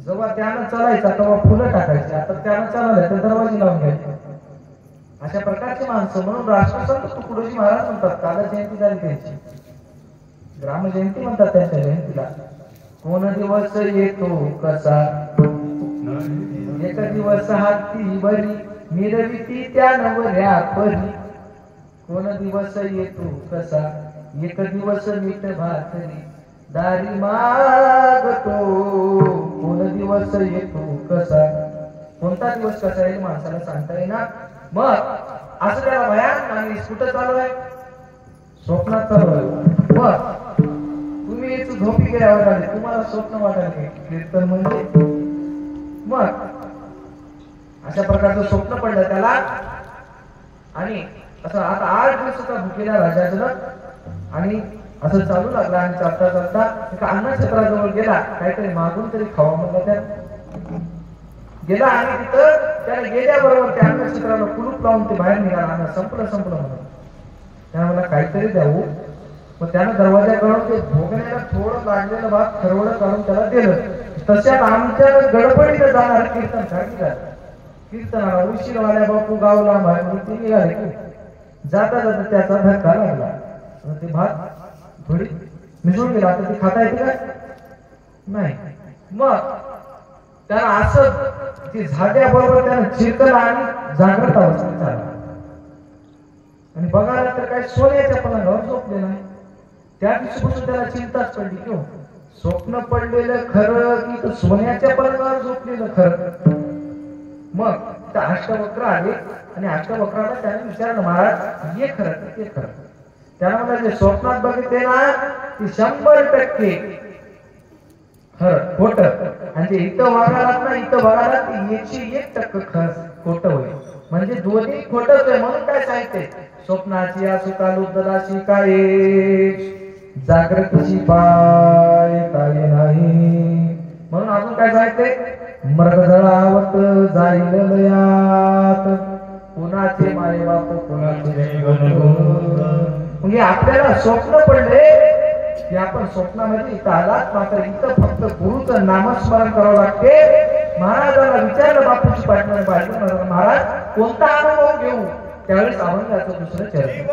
जेव्हा त्यानं चालायचा तेव्हा फुलं टाकायची, आता त्यानं चालवलं तर दरवाजे लावून घ्यायचे. अशा प्रकारची माणसं. म्हणून राष्ट्रसंत तुकडोजी महाराज म्हणतात, काल जयंती झाली त्यांची, ग्राम जयंती म्हणतात त्यांच्या जयंतीला. कोण दिवस येतो कसा, एक दिवस हाती बरी मिरविती त्या नवऱ्या परी. कोण दिवस येतो कसा, एक दिवस मीठ भाकरी दारी मागतो. कोण दिवस येतो कसा, कोणता दिवस कसा आहे माणसाला सांगता येणार. मग असं त्याला भयान आणि कुठं चालू आहे, स्वप्नात चालू आहे. मग तुम्ही झोपी गेल्यावर आले, तुम्हाला स्वप्न वाटायला कीर्तन म्हणजे मग अशा प्रकारचं स्वप्न पडलं त्याला आणि असं आता 8 दिवसाचा भुकेला राजा जनक आणि असं चालू लागला आणि चालता चालता एका अन्नछत्राजवळ गेला काहीतरी मागून तरी खावा म्हणला त्यात गेला आणि तिथं त्याने गेल्याबरोबर त्या अन्नछत्राला कुलूप लावून ते बाहेर निघाला अन्न संपलं म्हणून त्याने मला काहीतरी द्यावं मग त्यानं दरवाजा काढून ते भोगण्याला थोडं लागलेलं भात खरवडं काढून त्याला दिलं तशात आमच्या गडबडीनं जाणार कीर्तनाला उशीर वाल्या बापू गावला माहिती निघाले की जाता जाता त्याचा धक्का लागला ते भात थोडी मिसळून गेला आता ते खाता येते का नाही मग त्याला असं ती झाल्याबरोबर त्यानं चिरकला आणि जागृत अवस्थेत झाला आणि बघायला तर काय सोन्याच्या पलंगावर झोपले नाही त्या दिवशीपासून त्याला चिंताच पडली किंवा स्वप्न पडलेलं खरं की तो सोन्याच्या पलंगावर झोपलेलं खरं मग त्या अष्टवक्र आले आणि अष्टवक्राला त्याने विचारलं महाराज हे खरं ते खरं त्याला म्हणाले स्वप्नात बघितले ना ती 100% खरं खोट आणि ते इथं वागायला ना इथं बघायला ती 101% खरं खोटं होईल म्हणजे दोन्ही खोटच आहे म्हणून काय सांगते स्वप्नाची असू कालुदलाची काय जागृतीची पाय काय नाही म्हणून अजून काय सांगते मृगजळावत जाईल लयात कुणाचे माय बाप कुणाचे म्हणजे आपल्याला स्वप्न पडले की आपण स्वप्नामध्ये इथं आलात मात्र इथं फक्त गुरुचं नामस्मरण करावं लागते महाराजांना विचारलं बापूची पाठवण महाराज कोणता अनुभव घेऊ त्यावेळेस अभंगाचं दुसरं चरण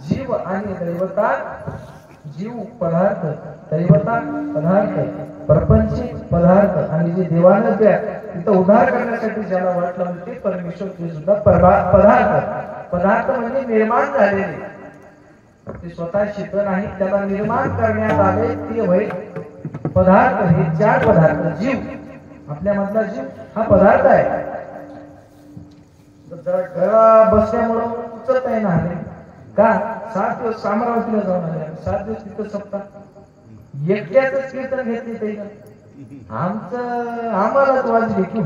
जीव आणि दैवता जीव पदार्थ दैवता पदार्थ प्रपंचिक पदार्थ आणि जे देवानं द्या तिथं उद्धार करण्यासाठी ज्याला वाटलं ते परमेश्वर ते सुद्धा पदार्थ म्हणजे निर्माण झालेले ते स्वतः सिद्ध नाही त्याला निर्माण करण्यात आले ते होय पदार्थ हे 4 पदार्थ जीव आपल्या मधला जीव हा पदार्थ आहे जरा घरा बसल्यामुळं उचलत आहे ना का 7 दिवस अमरावतीला जाऊन आले 7 दिवस तिथं सप्ताह एकट्याच कीर्तन घेतले ते आम्हालाच वाजले की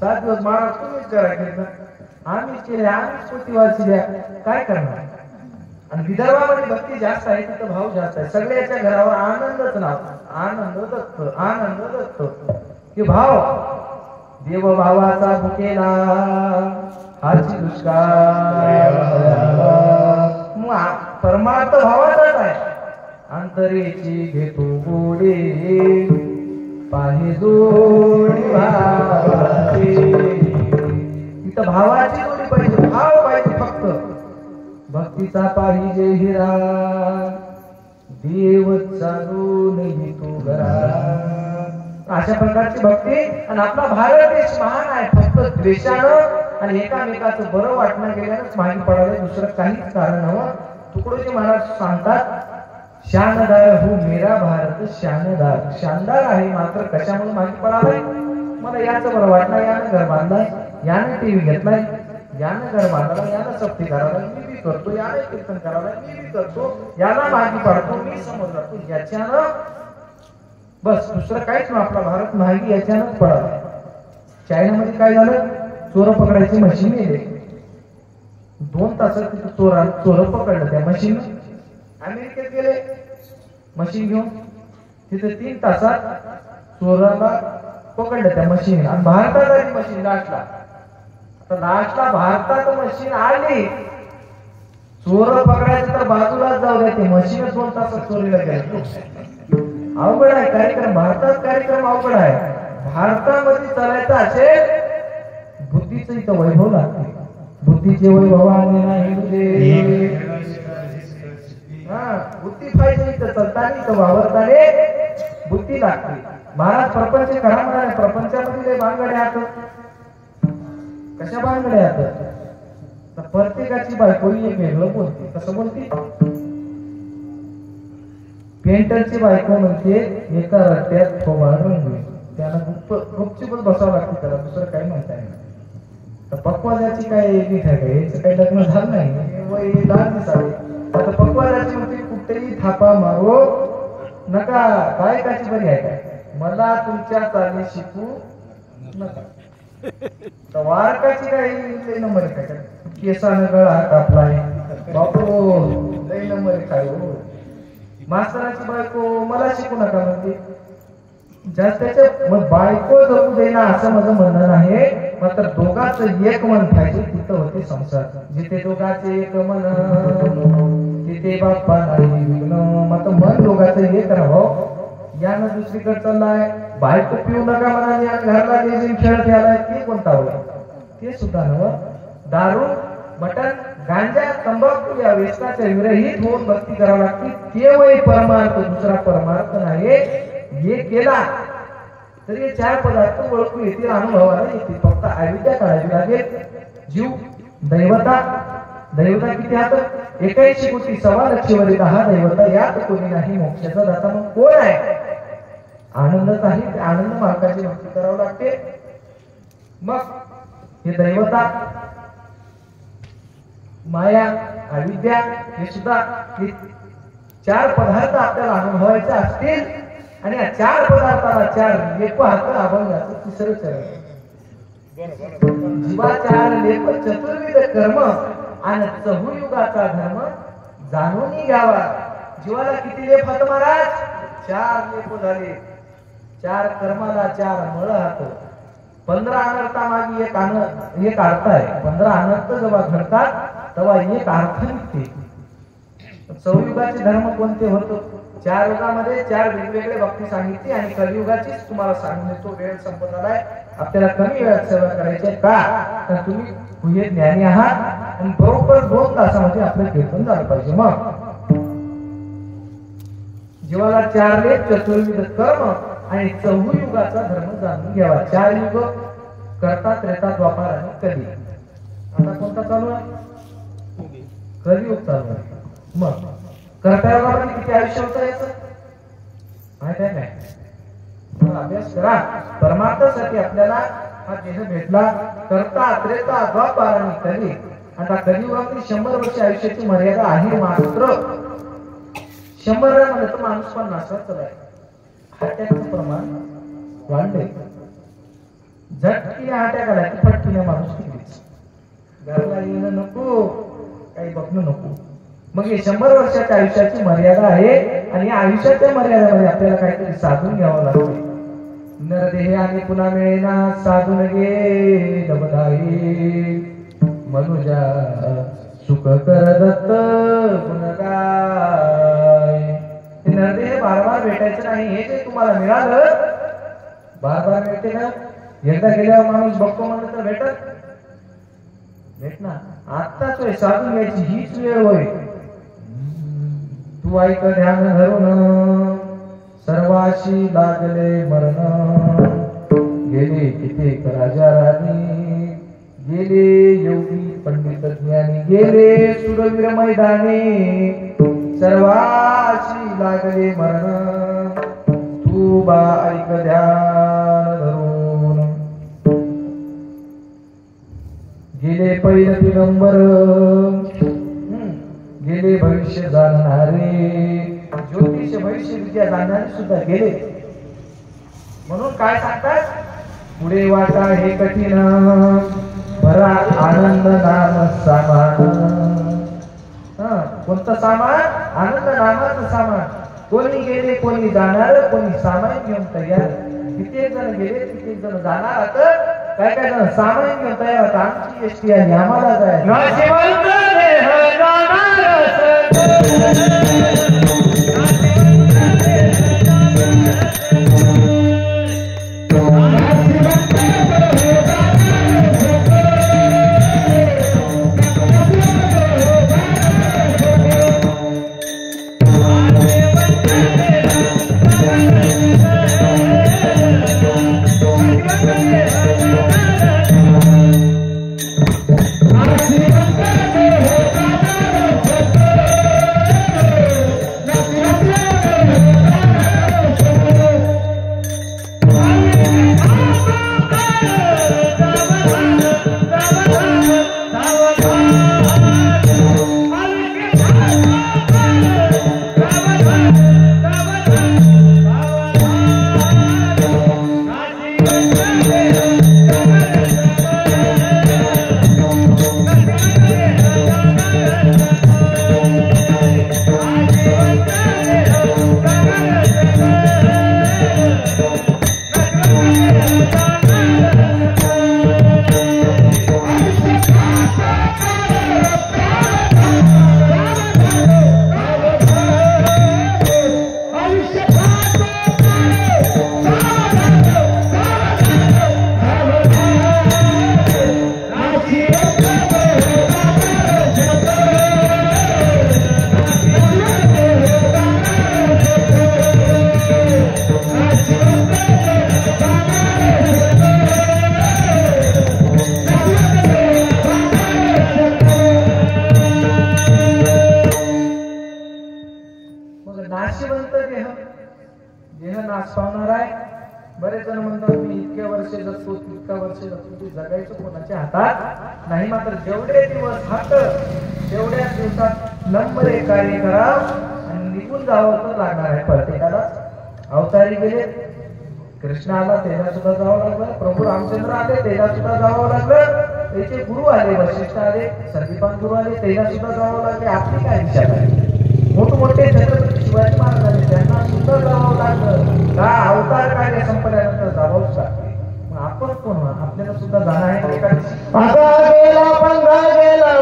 7 दिवस महाराज तुम्हीच करा कीर्तन आम्हीच केले आम्हीच पोती वाचल्या काय करणार. आणि विदर्भामध्ये भक्ती जास्त आहे तिथं भाव जास्त आहे सगळ्याच्या घरावर आनंदच नाव आनंद दत्त की भाव देव भावाचा भुकेला हाची दुष्काळ परमार्थ भावाचाच आहे अंतरेची घेतो गोडे पाहि जोडी भावाची तिथं भावाची जोडी पाहिजे भाव पाहिजे फक्त भक्तीचा पाहिजे हिरा देव चालून येतो घरा अशा प्रकारची भक्ती. आणि आपला भारत देश महान आहे फक्त द्वेषानं आणि एकामेकाचं बरं वाटणं गेल्यानंच मागे पडायला दुसरं काहीच कारण नव्हतं. तुकडोजी महाराज सांगतात शानदार हो मेरा भारत शानदार आहे मात्र कशामुळे मागे पडालाय मला याचं बरं वाटलं यानं घर बांधलाय यानं टीव्ही घेतलाय यानं घर बांधला यानं सप्ती करायला मी बी करतो यानं कीर्तन करायला मी बी करतो याला मागे पडतो मी समोर जातो याच्यानं बस दुसरं काहीच नाही. आपला भारत मागे याच्यानंच पडाला. चायनामध्ये काय झालं चोर पकडायची मशीन येते 2 तासात तिथं चोर पकडलं त्या मशीन. अमेरिकेत गेले मशीन घेऊन तिथे 3 तासात चोराला पकडलं त्या मशीन. आणि भारतात आली मशीन लास्टला भारतात मशीन आली चोर पकडायचं तर बाजूलाच जाऊ द्या ते मशीन 2 तासात चोरीला गेले. अवघड आहे कार्यक्रम भारतात कार्यक्रम अवघड आहे. भारतामध्ये चालायचं असेल बुद्धीचं इथं वैभव लागते बुद्धीचे वैभवाने नाही बुद्धी पाहिजे इथं चलताना इथं वावरताने बुद्धी लागते. महाराज प्रपंच करा म्हणाले प्रपंचामध्ये भानगडे आहात कशा भानगडे आहात तर प्रत्येकाची बायको एक वेगळं बोलते कसं बोलते. पेंटरची बायको म्हणते एका रट्ट्यात थोबाड रंगवे त्याला गुपचूपच बसावं लागते त्याला दुसरं काही म्हणता येईल. तर पक्वाजाची काय नीट आहे का याचं काही लग्न झालं नाही वय 10 दिवसावे आता पक्वाजाची म्हणते कुठेही थापा मारो नका गायकाची बरी आहे काय मला तुमच्या चाली शिकू नका. तर वारकाची काही नंबर काय केसानं गळा कापलाय बापू लई नंबर काय हो. मास्तराची बायको मला शिकू नका म्हणते जास्त त्याच्या बायको जगू देना असं माझं म्हणणं आहे मात्र दोघांचं एक मन पाहिजे तिथं होते संसार. जिथे दोघांचे एक मन तिथे बाप्पा नाही विघ्न मात्र मन दोघांचं एक राहावं. यानं दुसरीकडे चाललाय बायको पिऊ नका म्हणाली आणि घरला लेझीम खेळत यालाय ते कोणता होय ते सुद्धा नवं. दारू मटण गांजा तंबाखू या व्यसनाच्या विरहित होऊन भक्ती करावी लागते ते वय परमार्थ दुसरा परमार्थ नाही. हे केला तरी 4 पदार्थ ओळखू येतील अनुभवाला येतील फक्त अविद्या काढावी लागेल. जीव दैवता किती हात 81 कोटी 1.25 कोटी 10 दैवता यात कोणी नाही मोक्षाचा दाता मग कोण आहे आनंदच आहे. आनंद मार्गाची भक्ती करावी लागते. मग हे दैवता माया अविद्या हे सुद्धा 4 पदार्थ आपल्याला अनुभवायचे असतील आणि या 4 पदार्थाला 4 लेप हात अभंगाचं 3रं चरण जीवा 4 लेप चतुर्विध कर्म आणि चहुयुगाचा धर्म जाणून घ्यावा. जीवाला किती लेप हात महाराज 4 लेप झाले 4 कर्माला 4 मळ हात 15 अनर्था मागे एक अर्थ आहे. 15 अनर्थ जेव्हा घडतात तेव्हा एक अर्थ निघते. चौयुगाचे धर्म कोणते होतो 4 युगामध्ये 4 वेगवेगळे भक्ती सांगितली आणि कलियुगाचीच तुम्हाला सांगून देतो. वेळ संपत आलाय आपल्याला कमी वेळात सेवा करायची का तर तुम्ही हे ज्ञानी आहात आणि बरोबर 2 तासामध्ये आपलं कीर्तन झालं पाहिजे. मग जीवाला 4 लेप चतुर्विध कर्म आणि चहुयुगाचा धर्म जाणून घ्यावा. 4 युग करता त्रेता द्वापार आणि कली. आता कोणता चालू आहे कलियुग चालू आहे. मग करता युगामध्ये किती आयुष्य होतं याचं माहित आहे काय अभ्यास करा. परमार्थासाठी आपल्याला हा देह भेटला करता त्रेता द्वापार आणि कली. आता कलियुगामध्ये 100 वर्ष आयुष्याची मर्यादा आहे, मात्र 100 मध्ये तर माणूस पण नासाच आहे. हत्याचं प्रमाण वाढले. झटकीने अटॅक आला की फटकीने माणूस कितीच. घरला येणं नको, काही बघणं नको. मग हे 100 वर्षाच्या आयुष्याची मर्यादा आहे आणि या आयुष्याच्या मर्यादेमध्ये आपल्याला काहीतरी साधून घ्यावं लागते. नरदेह आणि पुन्हा मिळेना साधून घे दबदाई मनुजा सुख कर दत्त गुणगाय. नरदेह बार बार भेटायचं नाही. हे जे तुम्हाला मिळालं बार बार मिळते ना. एकदा गेल्यावर माणूस बघतो म्हणलं तर भेट ना. आत्ताच होय साधून घ्यायची हीच वेळ होय. तू ऐक ध्यान धरून सर्वाशी लागले मरण. गेले कित्येक राजा राणी, गेले योगी पंडित ज्ञानी, गेले सुरवीर मैदानी, सर्वाशी लागले मरण. तू बा ऐक ध्यान धरून. गेले पहिले दिगंबर, गेले भविष्य जाणणारे. ज्योतिष भविष्य विद्या जाणणारे सुद्धा गेले. म्हणून काय सांगतात, पुढे वाटा हे कठीण, भरा आनंद नाम सामान. कोणतं सामान? आनंद नामाचं सामान. कोणी गेले कोणी जाणार, कोणी सामान घेऊन तयार. कित्येक जण गेले कित्येक जण जाणार. आता काय काय जण सामान घेऊन तयार होता. आमची एसटी आली आम्हाला जायचं. नाश पावणार आहे. बरेच जण म्हणतात मी इतक्या वर्ष जगतो तितक्या वर्ष जगतो. ते जगायचं कोणाच्या हातात नाही. मात्र जेवढे दिवस हात तेवढ्या दिवसात नंबरे कार्य करा आणि निघून जावं तर लागणार आहे. प्रत्येकाला अवतारी गेले. कृष्ण आला त्याला सुद्धा जावं लागलं. प्रभू रामचंद्र आले त्याला सुद्धा जावं लागलं. त्याचे गुरु आले वशिष्ठ आले, संदीपान गुरु आले त्याला सुद्धा जावं लागले. आपली काय विचार आहे? मोठमोठे छत्रपती शिवाजी महाराज आले त्यांना सुद्धा जावं लागलं. का अवतार कार्य संपल्यानंतर जावंच लागते. मग आपण कोण? आपल्याला सुद्धा जाणं आहे. आता गेला पंधरा गेला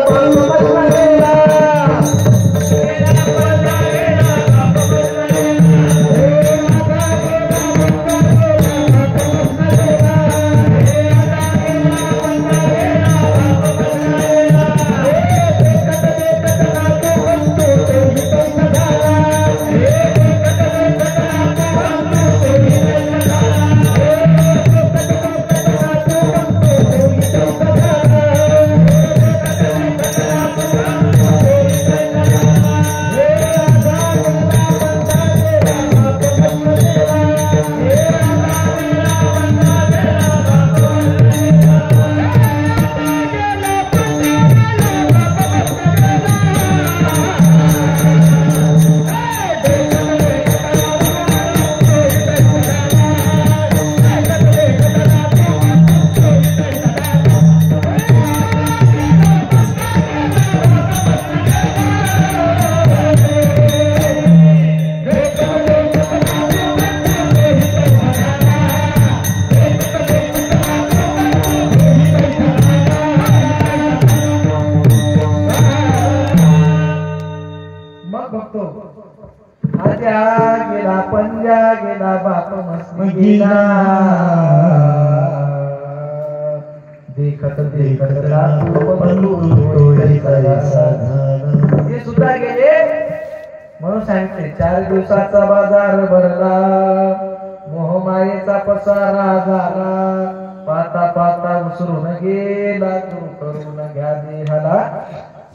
बाप मस्त गेला देखत देखत ते सुद्धा गेले म्हणून सांगते 4 दिवसाचा बाजार भरला मोहमायेचा पसारा झाला पाता पाता उसरून गेला गुरु करून घ्या देहाला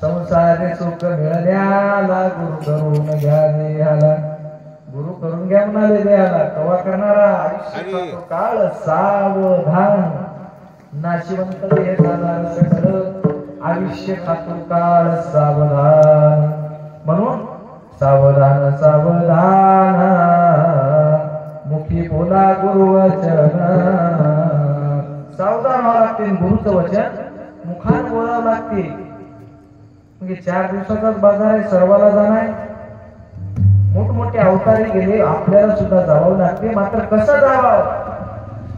संसारी सुख मिळण्याला गुरु करून घ्या देहाला गुरु करून घ्या म्हणाले देहाला कवा करणारा आयुष्य काळ सावधान नाशिवंत देह जाणार सकल आयुष्य खातो काळ सावधान म्हणून सावधान सावधान मुखी बोला गुरुवचन सावधान व्हावं लागते गुरुचं वचन मुखात बोलावं लागते म्हणजे 4 दिवसाचाच बाजार आहे सर्वाला जाणार मोठमोठे अवतारी गेले आपल्याला सुद्धा जावं लागते मात्र कसं जावं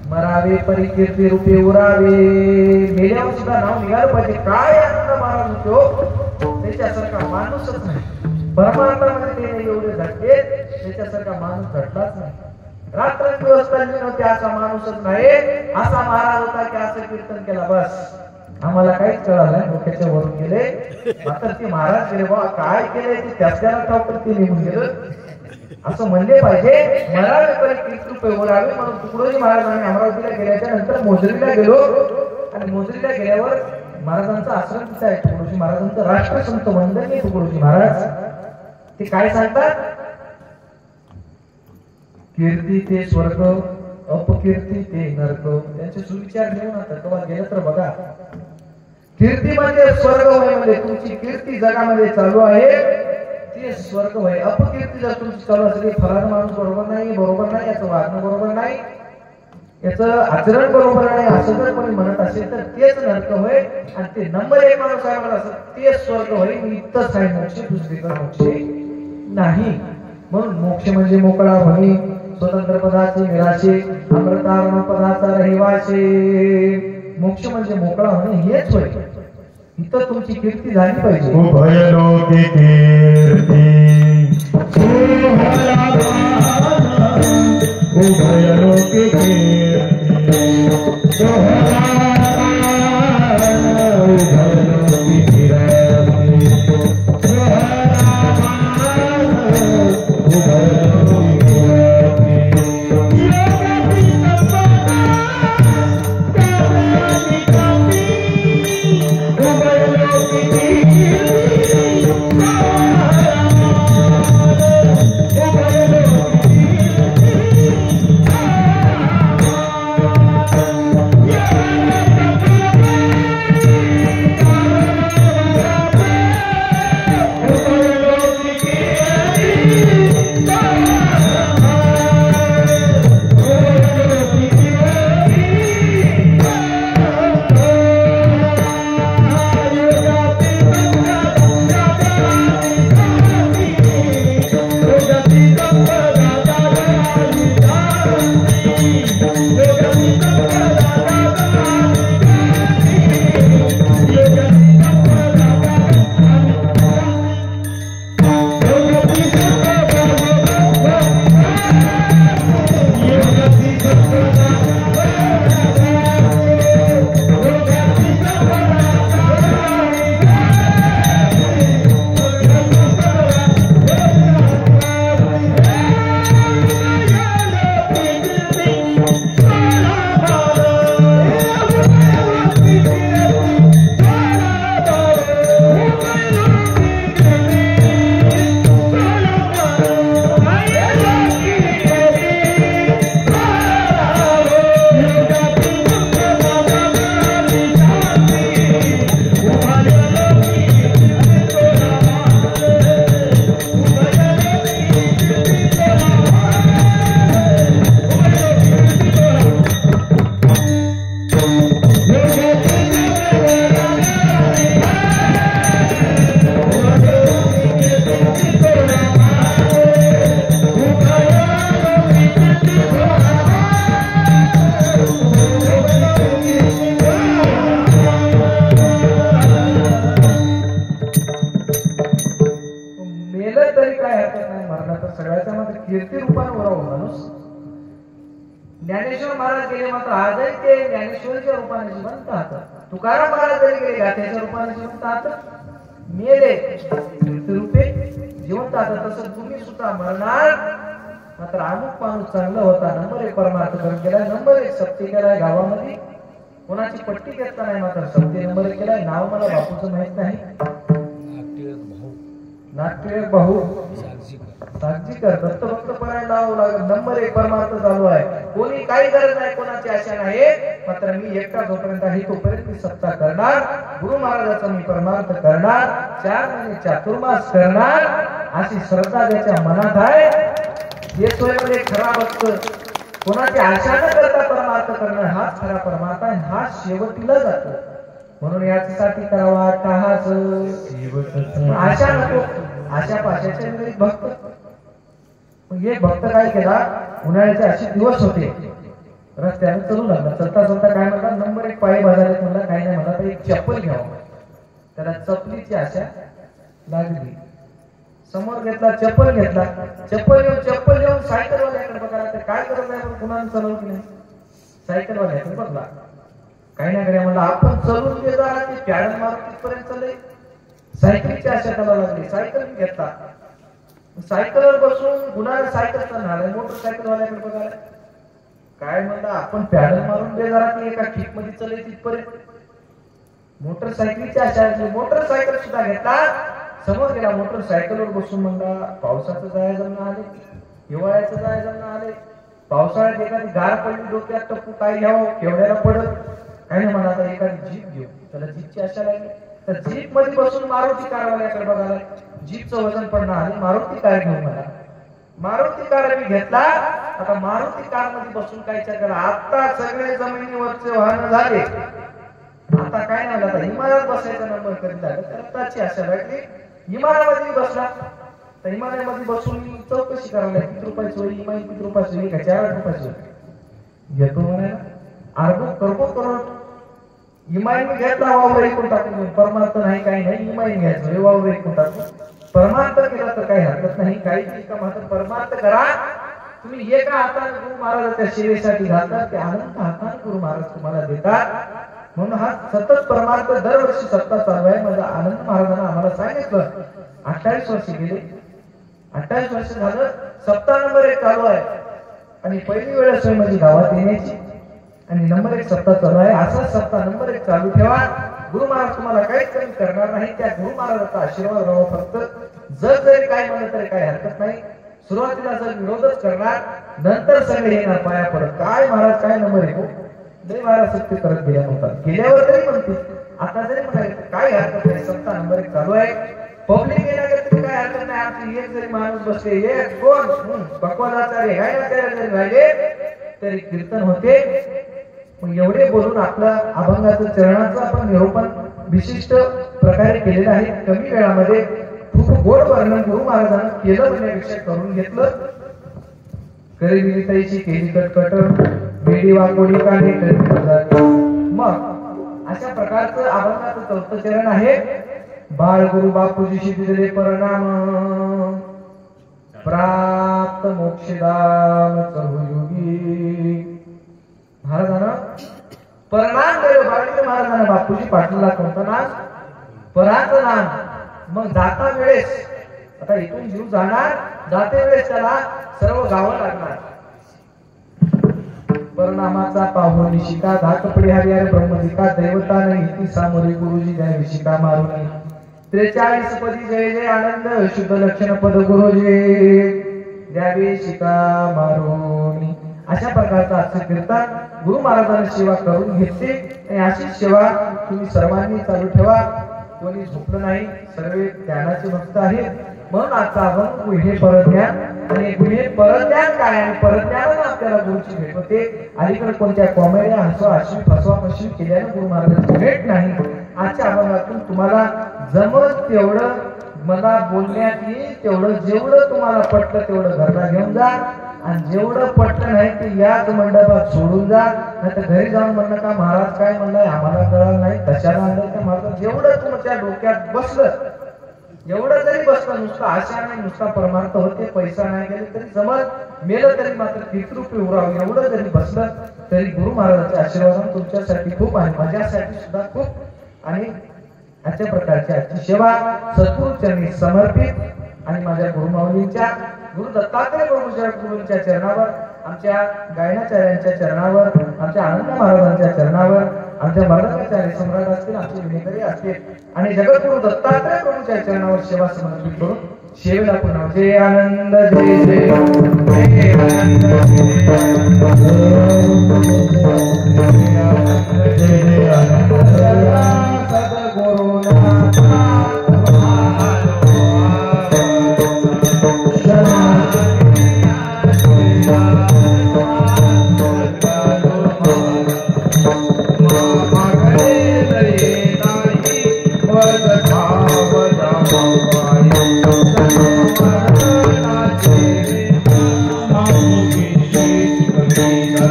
मरावे परिकीर्ती रूपे उरावे मेल्यावर सुद्धा नाव निघालं पाहिजे काय आनंद महाराज होतो त्याच्यासारखा माणूसच नाही परमार्थामध्ये ते एवढे झटके त्याच्यासारखा माणूस घडलाच नाही रात्रंदिवस तल्लीन होते असा माणूसच नाही असा महाराज होता की असं कीर्तन केला बस आम्हाला काहीच कळालं नाही डोक्याच्या वरून गेले मात्र ते महाराज गेले बाबा काय केलंय ते त्याला ठाऊक ते निघून गेलं असं म्हणले पाहिजे मरावे परिकीर्ती रूपे उरावे म्हणून तुकडोजी महाराजांनी अमरावतीला गेल्याच्या नंतर मोजरीला गेलो आणि मोजरीला गेल्यावर महाराजांचा आश्रम तिथे आहे तुकडोजी महाराजांचं राष्ट्रसंत वंदनीय तुकडोजी महाराज ते काय सांगतात कीर्ती ते स्वर्ग अपकीर्ती ते नरक त्यांचे सुविचार घेऊन आता तेव्हा गेलं तर बघा कीर्ती म्हणजे स्वर्ग होय म्हणजे तुमची कीर्ती जगामध्ये चालू आहे ते स्वर्ग होय अपकीर्ती जर तुमची चालू असेल फलाना माणूस बरोबर नाही याचं वागणं बरोबर नाही याचं आचरण बरोबर नाही असं जर कोणी म्हणत असेल तर तेच नरक होय आणि ते नंबर 1 माणूस आहे मला असं तेच स्वर्ग होय मी इथंच आहे मोक्ष दुसरीकडे मोक्ष नाही म्हणून मोक्ष म्हणजे मोकळा होणे स्वतंत्र पदाचे निराशे अमृतारण पदाचा रहिवासे मोक्ष म्हणजे मोकळा होणे हेच होय इथं तुमची कीर्ती झाली पाहिजे उभयलोकी कीर्ती उभयलोकी कीर्ती ज्ञानेश्वर महाराज गेले मात्र आजही ते ज्ञानेश्वरच्या रूपाने जिवंत आहात. तुकाराम महाराज जरी गेले गाथ्याच्या रूपाने जिवंत आहात. मेले रूपे जिवंत आहात. तसं तुम्ही सुद्धा मरणार मात्र अमुक माणूस चांगला होता, नंबर 1 परमार्थ करून गेला, नंबर 1 सप्ती केलाय गावामध्ये, कोणाची पट्टी घेतला नाही मात्र सप्ती नंबर 1 केलाय. नाव मला बापूचं माहित नाही. नाट्यविवेक भाऊ साक्षीकर दत्तभक्त परायण नाव लागेल. नंबर 1 परमार्थ चालू आहे. कोणी काही गरज नाही, कोणाची आशा नाही, मात्र मी एकटा जोपर्यंत आहे तोपर्यंत मी सत्ता करणार. गुरु महाराजाचा मी परमार्थ करणार, 4 महिने चातुर्मास करणार, अशी श्रद्धा ज्याच्या मनात आहे हे स्वयंमध्ये खरा भक्त. कोणाची आशा न करता परमार्थ करणं हाच खरा परमार्थ आहे, हा शेवटीला जातो. म्हणून याच्यासाठी करावा काहाच आशा नको. आशा पाशाच्या विपरीत भक्त. मग एक भक्त काय केला, उन्हाळ्याचे असे दिवस होते, रस्त्याने चलू लागला. चलता चलता काय म्हणला, नंबर 1 पायी बाजारात म्हणला काही नाही, मला तर एक चप्पल घ्यावं. त्याला चपलीची आशा लागली. समोर घेतला, चप्पल घेतला. चप्पल घेऊन सायकलवाल्याकडे बघायला, तर काय करत आहे पण कुणाला चालवली नाही. सायकलवाल्याकडे बघला, काही नाही म्हणला आपण चलून गेला ते पॅडल मारून तिथपर्यंत चालले. सायकलची आशा त्याला लागली. सायकल घेतला, सायकलवर बसून गुन्हा सायकल चालणार, मोटरसायकलवाल्याकडे बघायला, काय म्हणला आपण पॅडल मारून गेला ती एका ठीक मध्ये चालले तिथपर्यंत. मोटरसायकलची आशा लागली. मोटरसायकल सुद्धा घेतला, समोर गेला, मोटरसायकलवर बसून म्हणला पावसाचं जायचं ना आले, हिवाळ्याचं जायचं ना आले, पावसाळ्यात एखादी गार पडली डोक्यात टप्पू काय घ्यावं, केवढ्याला पडत, काही नाही म्हणा आता एखादी जीप घेऊ. त्याला जीपची आशा लागली. तर जीप मध्ये बसून मारुती कारवाल्याकडे बघायला, जीपचं वजन पडणं आले, मारुती कार घेऊन मला. मारुती कार मी घेतला. आता मारुती कार मध्ये बसून काय केला, आता सगळे जमिनीवरचे वाहन झाले, आता काय नाही आता हिमालयात बसायचा नंबर करीत झालं. त्याला त्याची आशा लागली. हिमालयामध्ये बसला. तर हिमालयामध्ये बसून मी चौकशी करायला, किती रुपयाची होईल हिमालय, किती रुपयाची होईल, का 4 रुपयाची होईल घेतो म्हणायला. अर्ध करतो करोड हिमालय घेतला, वावर ऐकून टाकून. परमार्थ नाही काही नाही, हिमालय घ्यायचं हे वावर ऐकून टाकून. परमार्थ केला तर काही हरकत नाही, काही का मात्र परमार्थ करा. तुम्ही एका हाताने गुरु महाराजाच्या सेवेसाठी घालतात, ते अनंत हाताने गुरु महाराज तुम्हाला देतात. म्हणून हा सतत परमार्थ दरवर्षी सत्ता चालू आहे. माझा आनंद महाराजांना आम्हाला सांगितलं 28 वर्ष गेले, 28 वर्ष झालं, सप्ताह नंबर 1 चालू आहे. आणि पहिली वेळ असं माझी गावात येण्याची आणि नंबर 1 सप्ताह चालू आहे. असा सप्ताह नंबर 1 चालू ठेवा. गुरु महाराज तुम्हाला काहीच कमी करणार नाही. त्या गुरु महाराजाचा आशीर्वाद राहा. फक्त जर जरी काय म्हणलं तरी काही हरकत नाही. सुरुवातीला जर विरोधच करणार, नंतर सगळे येणार पाया पडत, काय महाराज काय नंबर 1 लय महाराज सत्य करत गेल्या नव्हता. गेल्यावर तरी म्हणते, आता जरी म्हणाले काय हरकत नाही, सप्ताह नंबर 1 चालू आहे. पब्लिक येण्याकडे तरी काय हरकत नाही. आमची एक जरी माणूस बसले, एक कोण भगवदाचार्य जरी राहिले तरी कीर्तन होते. मग एवढे बोलून आपलं अभंगाचं चरणाचं आपण निरूपण विशिष्ट प्रकारे केलेलं आहे. कमी वेळामध्ये खूप गोड वर्णन गुरु महाराजांना केलं म्हणण्यापेक्षा करून घेतलं. करी केली कटकट बेडी वाकोडी काढे करी. मग अशा प्रकारचं अभंगाचं 4थं चरण आहे. बाळ गुरु बापूजी दिलेले परिणाम प्राप्त मोक्षदान चहुयुगी. महाराजांना परिणाम केलं. बाळगुरु महाराजांना बापूजी पाटलाला कोणतं नाम, पराचं नाम. मग जाता वेळेस, आता इथून जीव जाणार, जाते वेळेस त्याला सर्व गावं लागणार. परिणामाचा पाहून निशिका धाकपडी हरिहर ब्रह्मजिका दैवता नाही सामोरे गुरुजी जय विशिका मारुनी 43 पदी जय जय आनंद शुद्ध लक्षण पद गुरुजी द्यावे शिका मारुनी. अशा प्रकारचा आजचं कीर्तन गुरु महाराजांनी सेवा करून घेतली. आणि अशी सेवा तुम्ही सर्वांनी चालू ठेवा. कोणी झोपलं नाही, सर्व ज्ञानाचे भक्त आहेत. म्हणून आजचा अभंग गुहे परज्ञान. आणि गुहे परज्ञान काय आहे, परज्ञानानं आपल्याला गुरुची भेट होते. अलीकडे कोणत्या कॉमेड्या हसवा फसवा फसवी केल्यानं गुरु महाराजांची भेट नाही. आजच्या अभंगातून तुम्हाला जमत तेवढं मला बोलण्यात येईल तेवढं, जेवढं तुम्हाला पटलं तेवढं घरला घेऊन जा. आणि जेवढं पटलं नाही ते याच मंडपात सोडून जा. नाही तर घरी जाऊन म्हणणं का महाराज काय म्हणलाय आम्हाला कळलं नाही, कशाला आणलं का. माझं जेवढं तुमच्या डोक्यात बसलं एवढं जरी बसलं नुसतं आशा नाही नुसता परमार्थ होते पैसा नाही गेले तरी जमत मेलं तरी मात्र पितृपी उराव एवढं जरी बसलं तरी गुरु महाराजांच्या आशीर्वादाने तुमच्यासाठी खूप आणि माझ्यासाठी सुद्धा खूप आणि अशा प्रकारची आजची सेवा सद्गुरूचरणी समर्पित आणि माझ्या गुरुमाऊलींच्या गुरु दत्तात्रय गुरुंच्या चरणावर आमच्या गायनाचार्यांच्या चरणावर आमच्या आनंद महाराजांच्या चरणावर आमच्या मर्दकाचार्य सम्राट असतील आमचे विनेकरी असतील आणि जगद्गुरु दत्तात्रय प्रभूच्या चरणावर सेवा समर्पित करून सेवेला पुन्हा जय आनंद जय जय जय आनंद जय आनंद सद्गुरुनाथ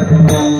Thank you.